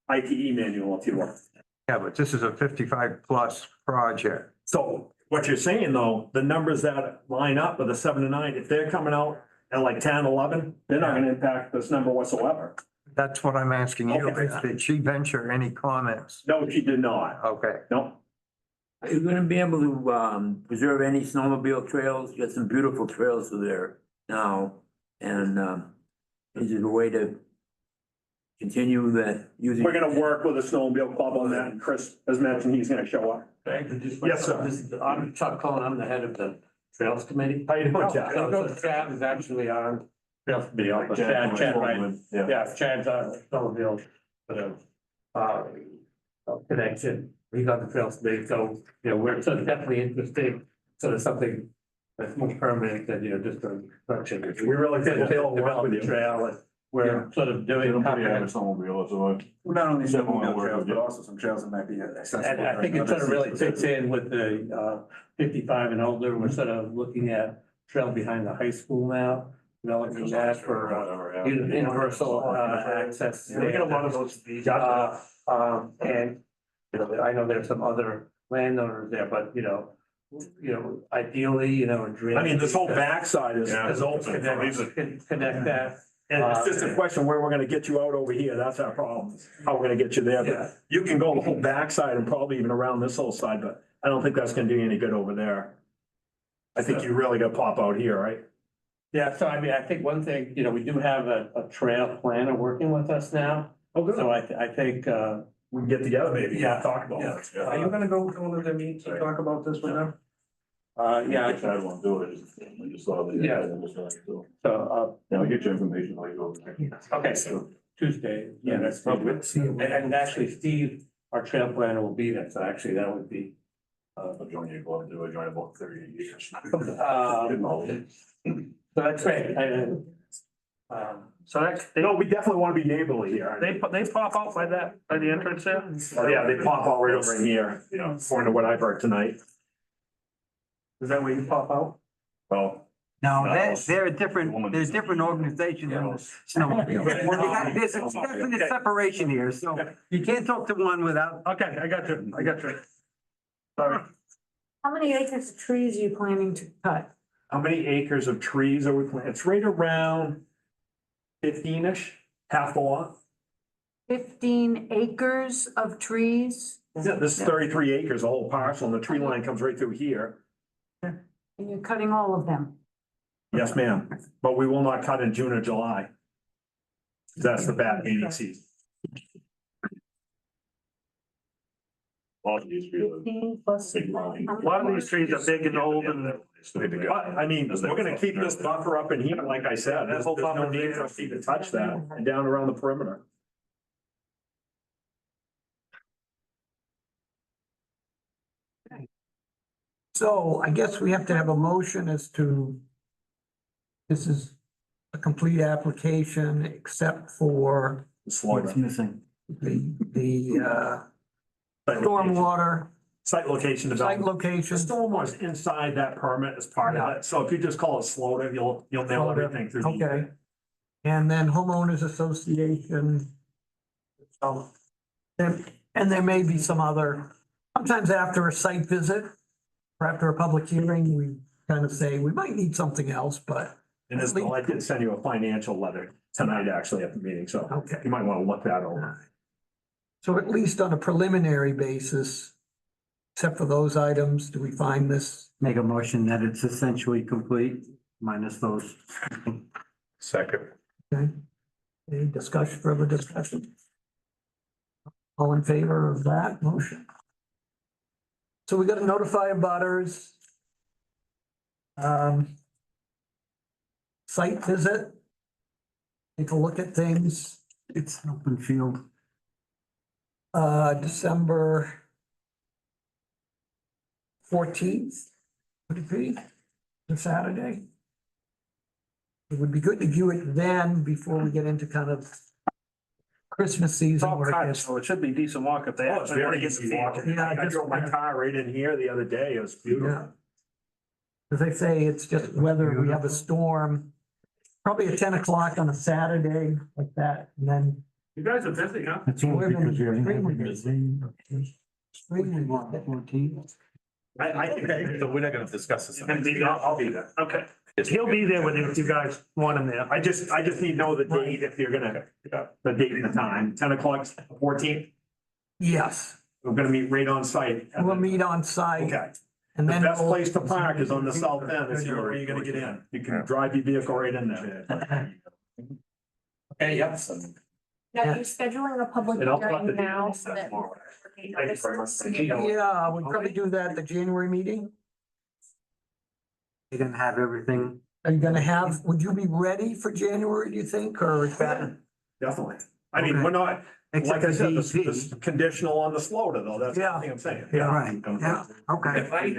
ITE manual, if you will. Yeah, but this is a 55+ project. So what you're saying though, the numbers that line up with the 7 to 9, if they're coming out at like 10, 11, they're not gonna impact this number whatsoever. That's what I'm asking you. Okay. Did she venture any comments? No, she did not. Okay. No. Are you gonna be able to, preserve any snowmobile trails? You got some beautiful trails through there now. And, is it a way to continue that using? We're gonna work with the snowmobile club on that, and Chris has mentioned he's gonna show up. Yes, sir. I'm Chuck Cullen, I'm the head of the Trails Committee. How you doing, Jack? So Chad is actually on Trails Committee, also Chad, right? Yeah, Chad's on snowmobile, connection. He's on the Trails Committee, so, you know, we're so definitely interested, so there's something that's more permanent than, you know, just a construction. We really did. Develop the trail and we're sort of doing. Not only snowmobile trails, but also some trails that might be accessible. And I think it sort of really fits in with the 55 and older. We're sort of looking at trail behind the high school now, developing that for universal access. We get a lot of those. And, you know, I know there's some other landowners there, but, you know, ideally, you know. I mean, this whole backside is open. Connect that. And it's just a question where we're gonna get you out over here. That's our problem. How we're gonna get you there. Yeah. But you can go the whole backside and probably even around this whole side, but I don't think that's gonna do you any good over there. I think you really gotta pop out here, right? Yeah, so I mean, I think one thing, you know, we do have a trail planner working with us now. Oh, good. So I think, We can get together maybe. and Yeah. Talk about Yeah. it. Are you gonna go to one of their meetings and talk about this with them? yeah, Chad won't do it, we just saw the. Yeah. so, Yeah, I'll get your information while you go over there. okay, so Tuesday, yeah, that's probably, and actually Steve, our trail planner will be there, so actually that would be. I'll join you, go and do it, join about 38 years. So that's great, So that's, no, we definitely wanna be neighborly here. they pop out by the entrance there? Oh, yeah, they pop out right over in here, you know, according to what I've heard tonight. Is that where you pop out? Well, No, they're a different, there's different organizations in the snowmobile. There's a definite separation here, so you can't talk to one without. Okay, I got you. sorry. How many acres of trees are you planning to cut? How many acres of trees are we planting? It's right around 15-ish, half the lot. 15 acres of trees? Yeah, this is 33 acres, the whole parcel, and the tree line comes right through here. And you're cutting all of them? Yes, ma'am, but we will not cut in June or July. That's the bad meeting season. All of these really. 15 plus. A lot of these trees are big and old and, I mean, we're gonna keep this buffer up in here, like I said, there's no need for us to even touch that, and down around the perimeter. So I guess we have to have a motion as to this is a complete application except for What's missing? the stormwater, Site location site development. location. The stormwater's inside that permit as part of it, so if you just call it slaughter, you'll nail everything through. the- Okay. And then homeowners association. So, and there may be some other, sometimes after a site visit, or after a public hearing, we kind of say, we might need something else, but. And as well, I did send you a financial letter tonight, actually, at the meeting, so Okay. you might want to look that over. So at least on a preliminary basis, except for those items, do we find this? Make a motion that it's essentially complete, minus those. Second. Okay. Any discussion, further discussion? All in favor of that motion? So we got to notify abutters. Site visit. Take a look at things, It's an open field. December 14th, would it be, the Saturday? It would be good to do it then before we get into kind of Christmas It's season all where it cut, gets. so it should be decent walk up there. Oh, it's very easy walking. Yeah, I just- drove my car right in here the other day. It was beautiful. Yeah. As I say, it's just whether we have a storm, probably at 10 o'clock on a Saturday like that, and then. You guys are busy, huh? It's only because you're extremely busy. Extremely I think. So we're not gonna discuss this. And I'll be there. Okay. He'll be there with you if you guys want him there. I just need to know the date if you're gonna, the date and the time, 10 o'clock, 14th. Yes, We're gonna meet right on site. we'll meet on site Okay. and The then. best we'll- place to park is on the south end, is where you're gonna get in. You can drive your vehicle right in there. Okay, yep. Now, you're scheduling a public And I'll talk to hearing Dave now about so that that. tomorrow. Okay, Thank you very much. notices. Yeah, we'll probably do that at the January meeting. You're gonna have everything. Are you gonna have, would you be ready for January, do you think, or is that? Definitely. I mean, Okay. we're not, Except like I for said, this DEP. is conditional on the floater though. That's the Yeah. thing I'm saying. Yeah. Right, yeah, okay. Sorry,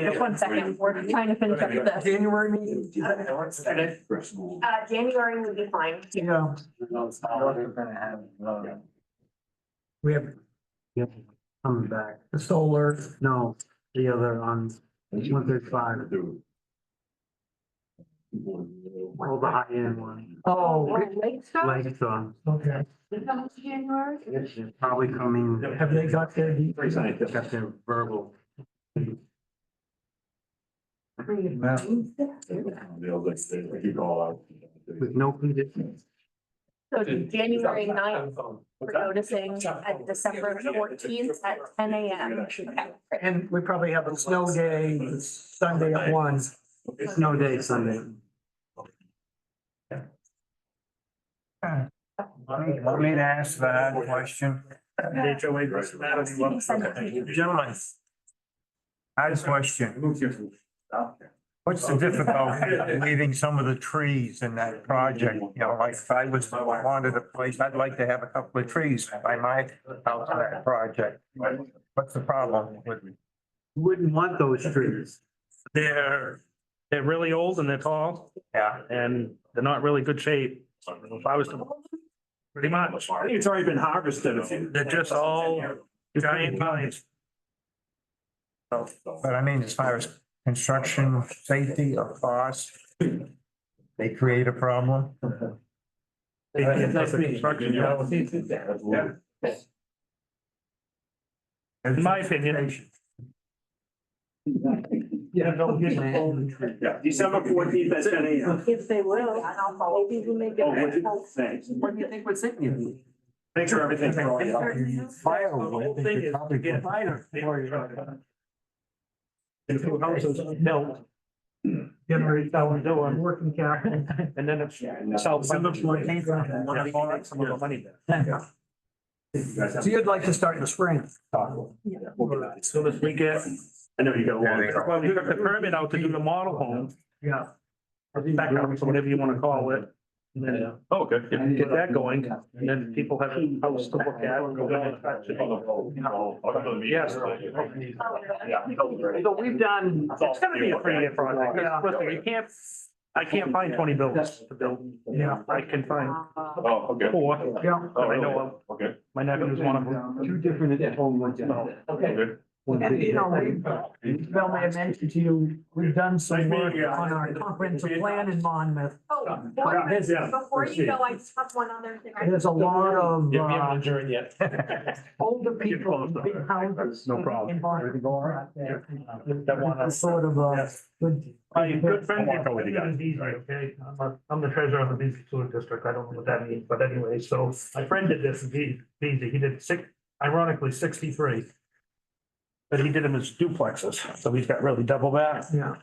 just 1 second, we're trying to finish up this. January meeting? do you think? January would be fine. Yeah, We're gonna have, we have coming back. the solar, No, the other on 135. All the high end one. oh, Lake stuff? Like, okay. January? they're probably coming, Have they got their? got their verbal. With no conditions. So January 9th, we're noticing at December 14th at 10 a.m. And we probably have a snow day, Sunday at 1. Snow day Sunday. Want me to ask that question? HOA doesn't matter. Gentlemen, I have a question. What's the difficulty of leaving some of the trees in that project? You know, like if I wanted a place, I'd like to have a couple of trees by my house in that project. What's the problem with me? Wouldn't want those trees. They're really old and they're tall Yeah. and they're not really good shape. If I was to, pretty much, I think it's already been harvested. If you- they're just all giant pines. But I mean, as far as construction, safety or cost, they create a problem. They can't take the construction, you know. In my opinion. Yeah, December 14th at 10 a.m. If they will, maybe we'll make Oh, would it. you? Thanks. What do you think would sit you? Thanks for everything. Fire. The whole thing is to get the two houses built, generate $1,000 on working capital, and then it's sell some of the money, some of the money there. So you'd like to start in the spring? As soon as we get, I know you got a lot. well, we got the permit out to do the model home, Yeah. or back up, so whatever you wanna call it. And then, Okay. get that going, and then people have a house to look at. and go down. Yes. So we've done, it's gonna be a pretty good project. Yeah. Listen, I can't find 20 buildings to build. Yeah. I can find Oh, okay. 4 Yeah. that I know of. Okay. My nephew's one of them. 2 different homes. Okay. And, you know, Bill may have mentioned to you, we've done some work on our comprehensive plan in Monmouth. Oh, before you go, I just have one other thing. There's a lot of, Yeah, we haven't adjourned yet. older people in big houses. No problem. In Monmouth. That one, It's sort of a good. My good friend, I'll walk over with you guys. is easy, okay? I'm the treasurer of the Beasley Sewer District. I don't know what that means, but anyway, so my friend did this in Beasley. He did ironically 63. But he did them as duplexes, so he's got really double that. Yeah.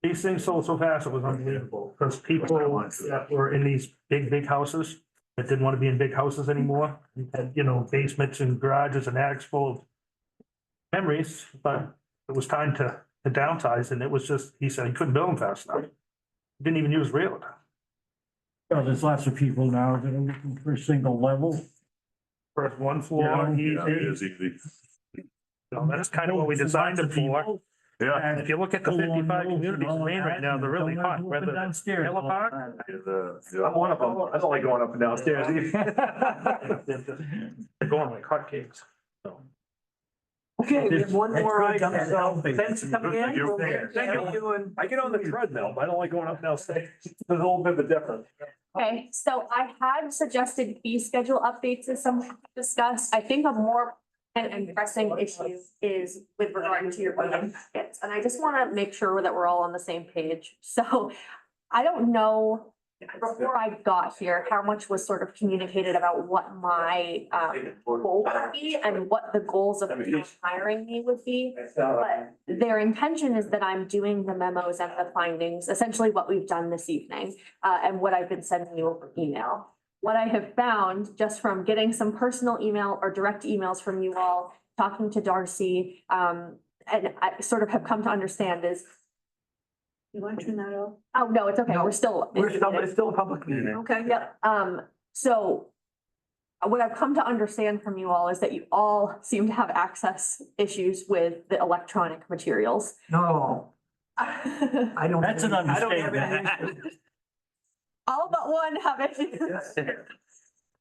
These things sold so fast, it was unbelievable, because people that were in these big houses that didn't want to be in big houses anymore, had, you know, basements and garages and attics full of memories, but it was time to downsize, and it was just, he said he couldn't build them fast enough. Didn't even use real. Well, there's lots of people now that are looking for a single level. First one floor, easy. Yeah, it is easy. That's kind of what we designed it for. Yeah. And if you look at the 55 communities in Maine right now, they're really hot, whether it's Taylor Park. I'm one of them. I don't like going up and downstairs either. They're going like hotcakes. Okay, we have one more item, It's so thanks for coming in. Thank you. Thank you, and I get on the treadmill, but I don't like going up and downstairs. There's a little bit of a difference. Okay, so I had suggested fee schedule updates as something to discuss. I think a more and pressing issue is with regard to your meeting packets. And I just want to make sure that we're all on the same page. So I don't know, before I got here, how much was sort of communicated about what my goal would be and what the goals of hiring me would be. But their intention is that I'm doing the memos and the findings, essentially what we've done this evening, and what I've been sending you over email. What I have found, just from getting some personal email or direct emails from you all, talking to Darcy, and I sort of have come to understand is. You want to turn that off? Oh, no, it's okay. No, It's still a public meeting. Okay, yep. So what I've come to understand from you all is that you all seem to have access issues with the electronic materials. No, I don't. That's an I don't have any understatement. issues. All but one have issues.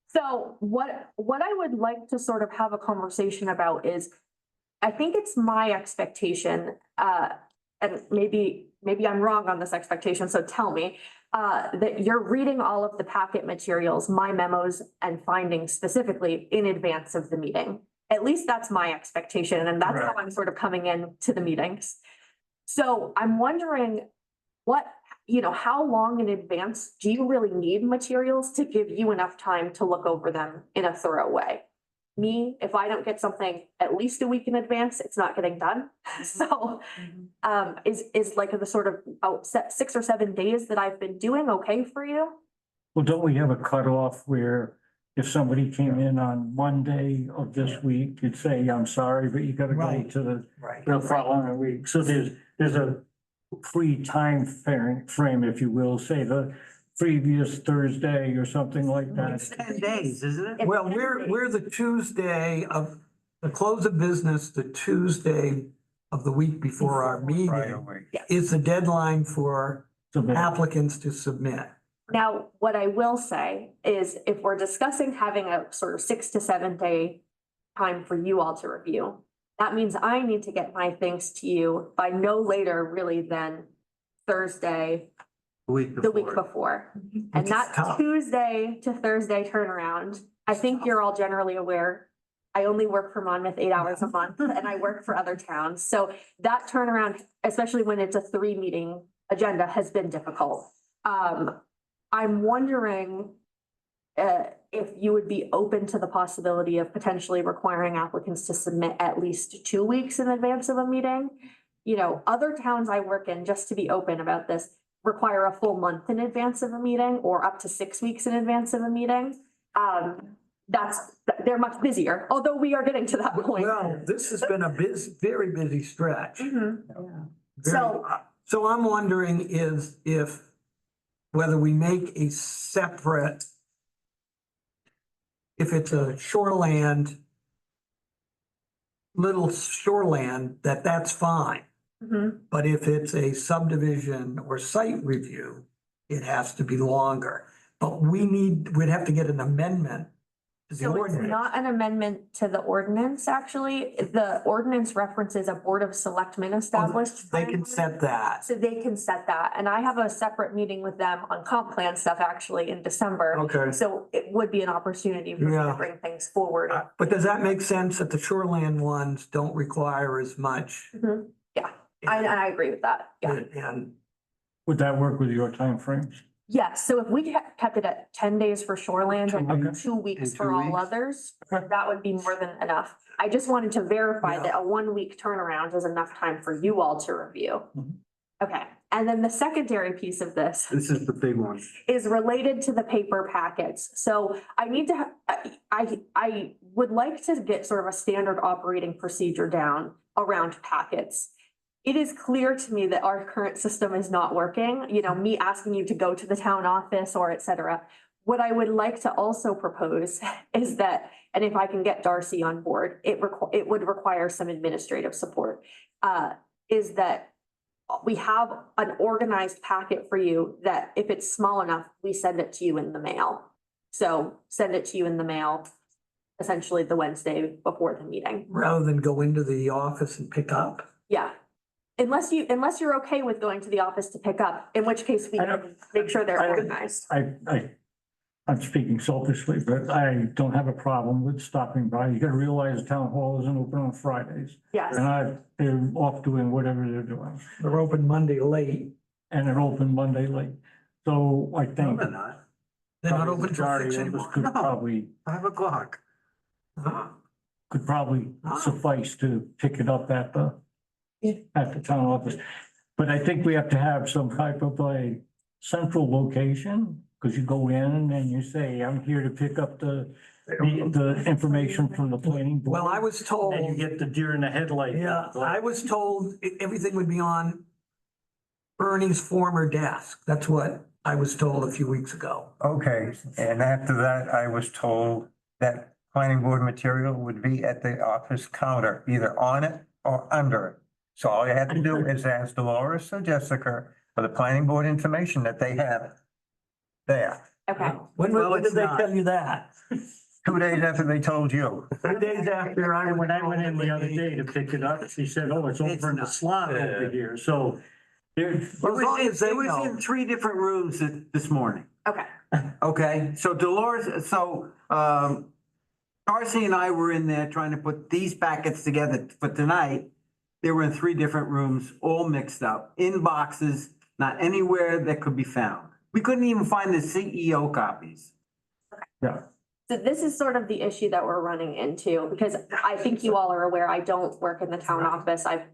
So what I would like to sort of have a conversation about is, I think it's my expectation, and maybe I'm wrong on this expectation, so tell me, that you're reading all of the packet materials, my memos and findings specifically in advance of the meeting. At least that's my expectation, and that's how I'm sort of coming in to the meetings. So I'm wondering how long in advance do you really need materials to give you enough time to look over them in a thorough way? Me, if I don't get something at least a week in advance, it's not getting done. So, is like the sort of 6 or 7 days that I've been doing okay for you? Well, don't we have a cutoff where if somebody came in on Monday of this week, you'd say, I'm sorry, but you gotta go Right. to the Right. the following week. So there's a frame, if you will, say the previous Thursday or something like It's that. 10 days, isn't it? Well, we're the Tuesday of the close of business, the Tuesday of the week before our meeting is the deadline for applicants to submit. Now, what I will say is if we're discussing having a sort of 6 to 7 day time for you all to review, that means I need to get my things to you by no later really than Thursday, the week before. And Which is that tough. Tuesday to Thursday turnaround, I think you're all generally aware. I only work for Monmouth 8 hours a month and I work for other towns. So that turnaround, especially when it's a 3-meeting agenda, has been difficult. I'm wondering if you would be open to the possibility of potentially requiring applicants to submit at least 2 weeks in advance of a meeting. Other towns I work in, just to be open about this, require a full month in advance of a meeting or up to 6 weeks in advance of a meeting. They're much busier, although we are getting to that point. Well, this has been a very busy stretch. Mhm. Very- So I'm wondering whether we make a separate, if it's a little shoreland, that's fine. Mhm. But if it's a subdivision or site review, it has to be longer. But we'd have to get an amendment to the So it's ordinance. not an amendment to the ordinance, actually. The ordinance references a Board of Selectmen established. They can set that. So they can set that, and I have a separate meeting with them on comp plan stuff actually in December. Okay. So it would be an opportunity for me to Yeah. bring things forward. But does that make sense that the shoreland ones don't require as much? Mhm. Yeah, I agree with that, yeah. And Would that work with your timeframes? Yes, so if we kept it at 10 days for shoreland and Okay. 2 weeks And for 2 all weeks? others, that would be more than enough. I just wanted to verify Yeah. that a 1-week turnaround is enough time for you all to review. Mhm. Okay, and then the secondary piece of this This is the big one. is related to the paper packets. So I need to, I would like to get sort of a standard operating procedure down around packets. It is clear to me that our current system is not working, me asking you to go to the town office or et cetera. what I would like to also propose is that, and if I can get Darcy on board, it would require some administrative support. Is that we have an organized packet for you that if it's small enough, we send it to you in the mail. So send it to you in the mail, essentially the Wednesday before the meeting. Rather than go into the office and pick up. Yeah. Unless you're okay with going to the office to pick up, in which case we can make sure they're organized. I'm speaking selfishly, but I don't have a problem with stopping by. You gotta realize the town hall isn't open on Fridays. Yes. And they're off doing whatever they're doing. They're open Monday late. And they're open Monday late. So I No, think. they're not. They're not probably open till majority 6 of us anymore. Could No. probably, 5 o'clock. could probably suffice to pick it up at the town office. But I think we have to have some type of a central location, because you go in and you say, I'm here to pick up the information from the planning board. Well, I was told. And you get the deer in the headlight. Yeah, I was told everything would be on Bernie's former desk. That's what I was told a few weeks ago. Okay, and after that, I was told that planning board material would be at the office counter, either on it or under it. So all you have to do is ask Dolores or Jessica for the planning board information that they have it there. Okay. When Well, did it's they not. tell you that? 2 days after they told you. 2 days after I. And when I went in the other day to pick it up, she said, oh, it's over in the slot over here. So there, Well, as long as they It was know. in 3 different rooms this morning. Okay. Okay, so Dolores, Darcy and I were in there trying to put these packets together for tonight. They were in 3 different rooms, all mixed up, in boxes, not anywhere that could be found. We couldn't even find the CEO copies. yeah. So this is sort of the issue that we're running into, because I think you all are aware, I don't work in the town office. I've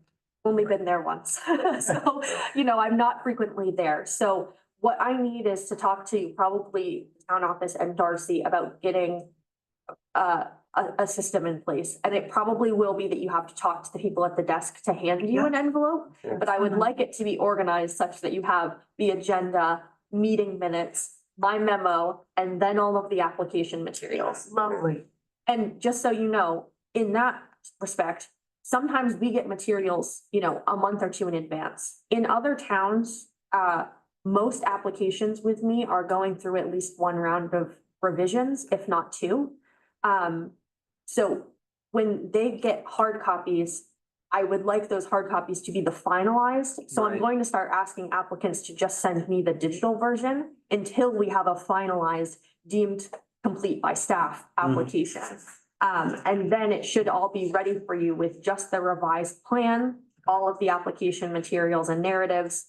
only been there once. So, I'm not frequently there. So what I need is to talk to probably the town office and Darcy about getting a system in place. And it probably will be that you have to talk to the people at the desk to hand you an envelope. But I would like it to be organized such that you have the agenda, meeting minutes, my memo, and then all of the application materials. Lovely. And just so you know, in that respect, sometimes we get materials, a month or 2 in advance. In other towns, most applications with me are going through at least 1 round of revisions, if not 2. So when they get hard copies, I would like those hard copies to be the finalized. So I'm Right. going to start asking applicants to just send me the digital version until we have a finalized, deemed complete by staff application. And then it should all be ready for you with just the revised plan, all of the application materials and narratives,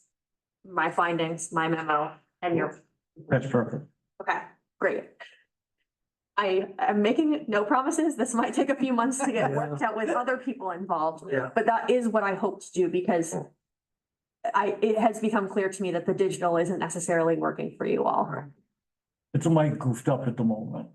my findings, my memo, and your, That's perfect. okay, great. I am making no promises. This might take a few months to get worked out with other people involved. Yeah. But that is what I hope to do, because it has become clear to me that the digital isn't necessarily working for you all. It's a mic goofed up at the moment.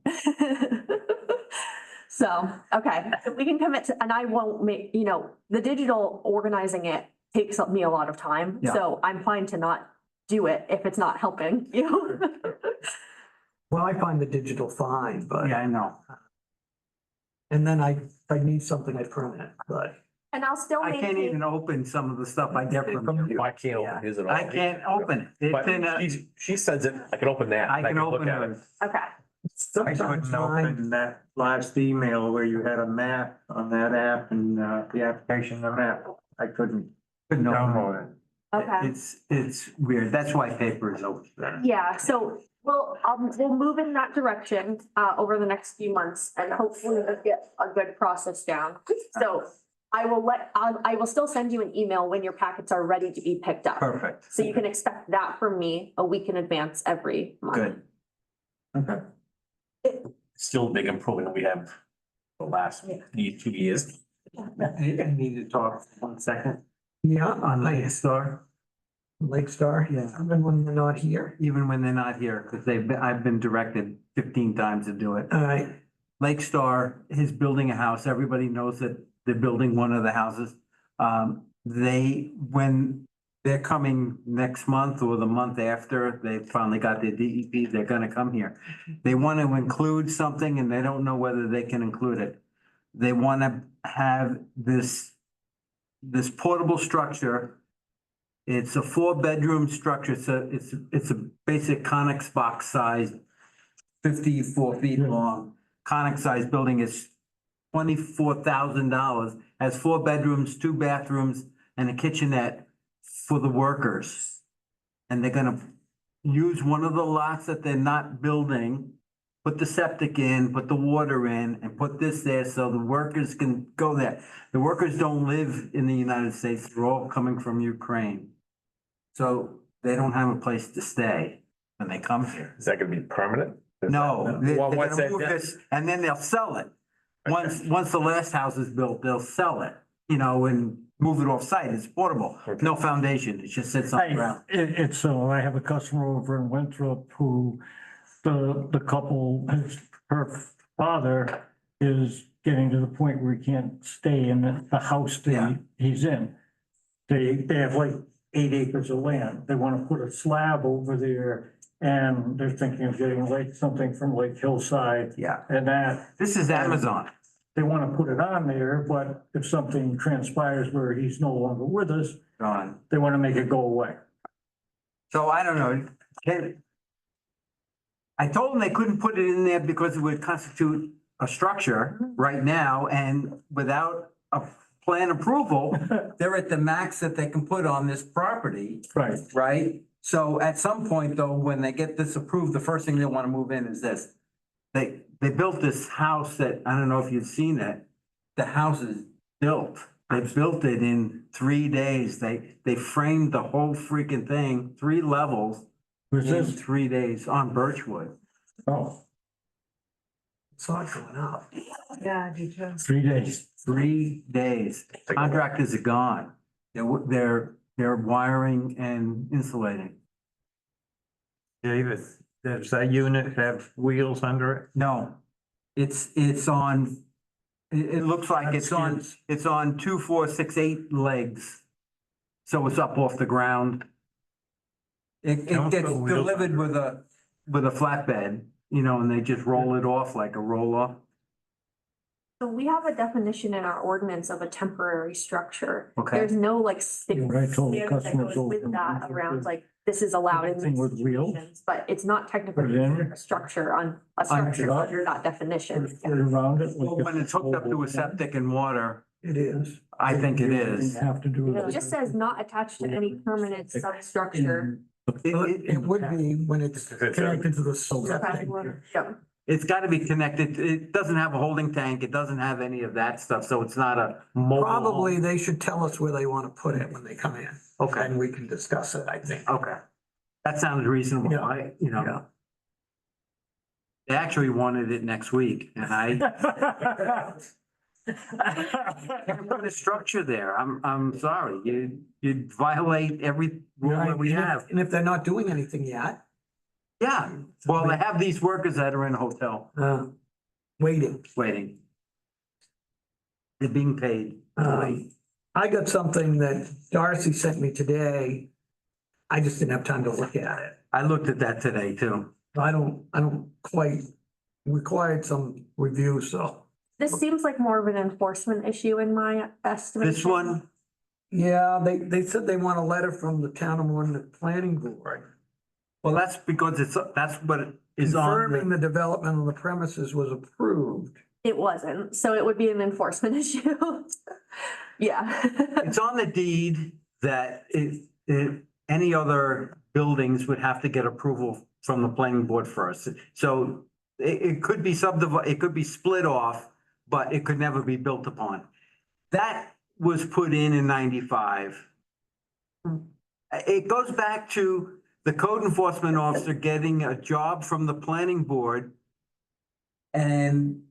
So, okay, we can commit to, and I won't make, the digital organizing it takes me a lot of time. Yeah. So I'm fine to not do it if it's not helping you. Well, I find the digital fine, but, Yeah, I know. and then if I need something, I print it, but. And I'll still I can't maintain, even open some of the stuff I get from you. I can't Yeah. open his at all. I can't open it. But It's in a, she sends it, I can open that. I can look open at it. okay, I Sometimes couldn't mine, open that last email where you had a map on that app and the application of map. I couldn't Couldn't open download it. okay. It's weird. That's why paper is open. Yeah, so we'll move in that direction over the next few months, and hopefully we'll get a good process down. So I will still send you an email when your packets are ready to be picked up. Perfect. So you can expect that from me a week in advance every month. Good. Okay. Still big improvement we have the last 2 years. I need to talk 1 second yeah, on Lake Star. Lake Star, Yeah. even when they're not here. Even when they're not here, because I've been directed 15 times to do it. All right, Lake Star is building a house. Everybody knows that they're building one of the houses. When they're coming next month or the month after, they finally got their DEP, they're gonna come here. They want to include something and they don't know whether they can include it. They want to have this portable structure. It's a 4-bedroom structure, it's a basic Conex box size, 54 feet long. Conex size building is $24,000, has 4 bedrooms, 2 bathrooms, and a kitchenette for the workers. And they're gonna use one of the lots that they're not building, put the septic in, put the water in, and put this there so the workers can go there. The workers don't live in the United States, they're all coming from Ukraine. So they don't have a place to stay when they come here. Is that gonna be permanent? No, they're Well, once gonna they're move done- this, and then they'll sell it. Once the last house is built, they'll sell it, you know, and move it off-site. It's portable. No foundation. It just sits on the ground. It's, I have a customer over in Winthrop who, the couple, her father is getting to the point where he can't stay in the house Yeah. that he's in. They have like 8 acres of land. They want to put a slab over there and they're thinking of getting like something from like Hillside Yeah. and that. This is Amazon. They want to put it on there, but if something transpires where he's no longer with us, Gone. they want to make it go away. So I don't know. I told them they couldn't put it in there because it would constitute a structure right now, and without a plan approval, they're at the max that they can put on this property, Right. right? So at some point though, when they get this approved, the first thing they want to move in is this. They built this house that, I don't know if you've seen it. The house is built. They built it in 3 days. They framed the whole freaking thing, 3 levels Who's in this? 3 days on Birchwood. Oh, It's not going up. Yeah, because. 3 days. 3 days. Contractors are gone. They're wiring and insulating. David, does that unit have wheels under it? No, it's on, it looks like it's on 2, 4, 6, 8 legs. So it's up off the ground. It Don't gets put wheels delivered under with a flatbed, you know, and they just roll it off like a roll-off. So we have a definition in our ordinance of a temporary structure. Okay. There's no like Yeah, what I told the standard that customers goes with over- that around like, this is allowed in Anything these with wheels? situations, but it's not technically Put it in. considered a structure on a structure top? under that definition. Put it around it. Well, when it's hooked up to a septic and water, It is. I think it is. Have to do. It just says not attached to any permanent substructure. It would be when it's If it's connected to the septic. Yeah. It's gotta be connected. It doesn't have a holding tank. It doesn't have any of that stuff, so it's not a mobile. Probably they should tell us where they want to put it when they come in. Okay. And we can discuss it, I think. Okay. That sounds reasonable. Yeah. You know. They actually wanted it next week and I can't put a structure there. I'm sorry. You'd violate every rule that we have. And if they're not doing anything yet, Yeah. Well, they have these workers that are in a hotel waiting. waiting. They're being paid. I got something that Darcy sent me today. I just didn't have time to look at it. I looked at that today too. I don't quite required some review, so. This seems like more of an enforcement issue in my estimation. This one, Yeah, they said they want a letter from the town of Warren Planning Board. well, that's because that's what it is on. Confirming the development of the premises was approved. It wasn't, so it would be an enforcement issue. Yeah. It's on the deed that any other buildings would have to get approval from the planning board first. So it could be it could be split off, but it could never be built upon. That was put in 95. It goes back to the code enforcement officer getting a job from the planning board. And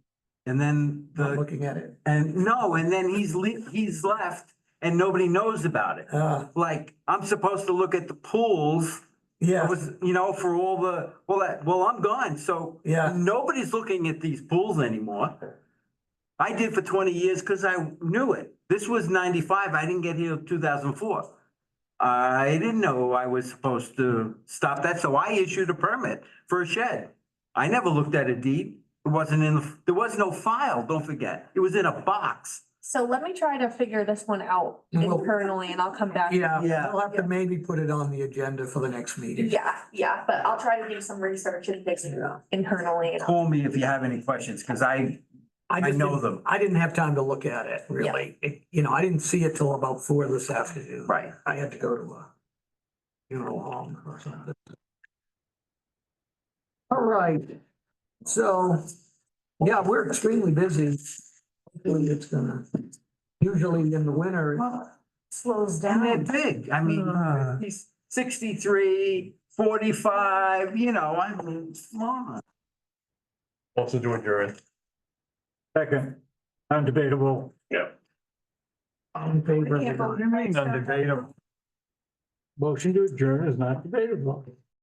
then Not looking at it. and then he's left and nobody knows about it. Like, I'm supposed to look at the pools. Yeah. You know, for all the, well, I'm gone, so. Yeah. Nobody's looking at these pools anymore. I did for 20 years because I knew it. This was 95. I didn't get here till 2004. I didn't know I was supposed to stop that, so I issued a permit for a shed. I never looked at a deed. It wasn't there was no file, don't forget. It was in a box. So let me try to figure this one out Well- internally and I'll come back. Yeah, Yeah. we'll have to maybe put it on the agenda for the next meeting. Yeah, but I'll try to do some research and dig internally. And Call me if you have any questions, because I just know didn't- them. I didn't have time to look at it, really. I didn't see it till about 4 this afternoon. Right. I had to go to a funeral home or something. All right, so, yeah, we're extremely busy. Hopefully it's gonna, usually in the winter, Slows And they're down. big. I mean, he's 63, 45, I mean, come on. Also to adjourn. Second, undebatable. I'm in favor of it. What do you mean undebatable? Motion to adjourn is not debatable.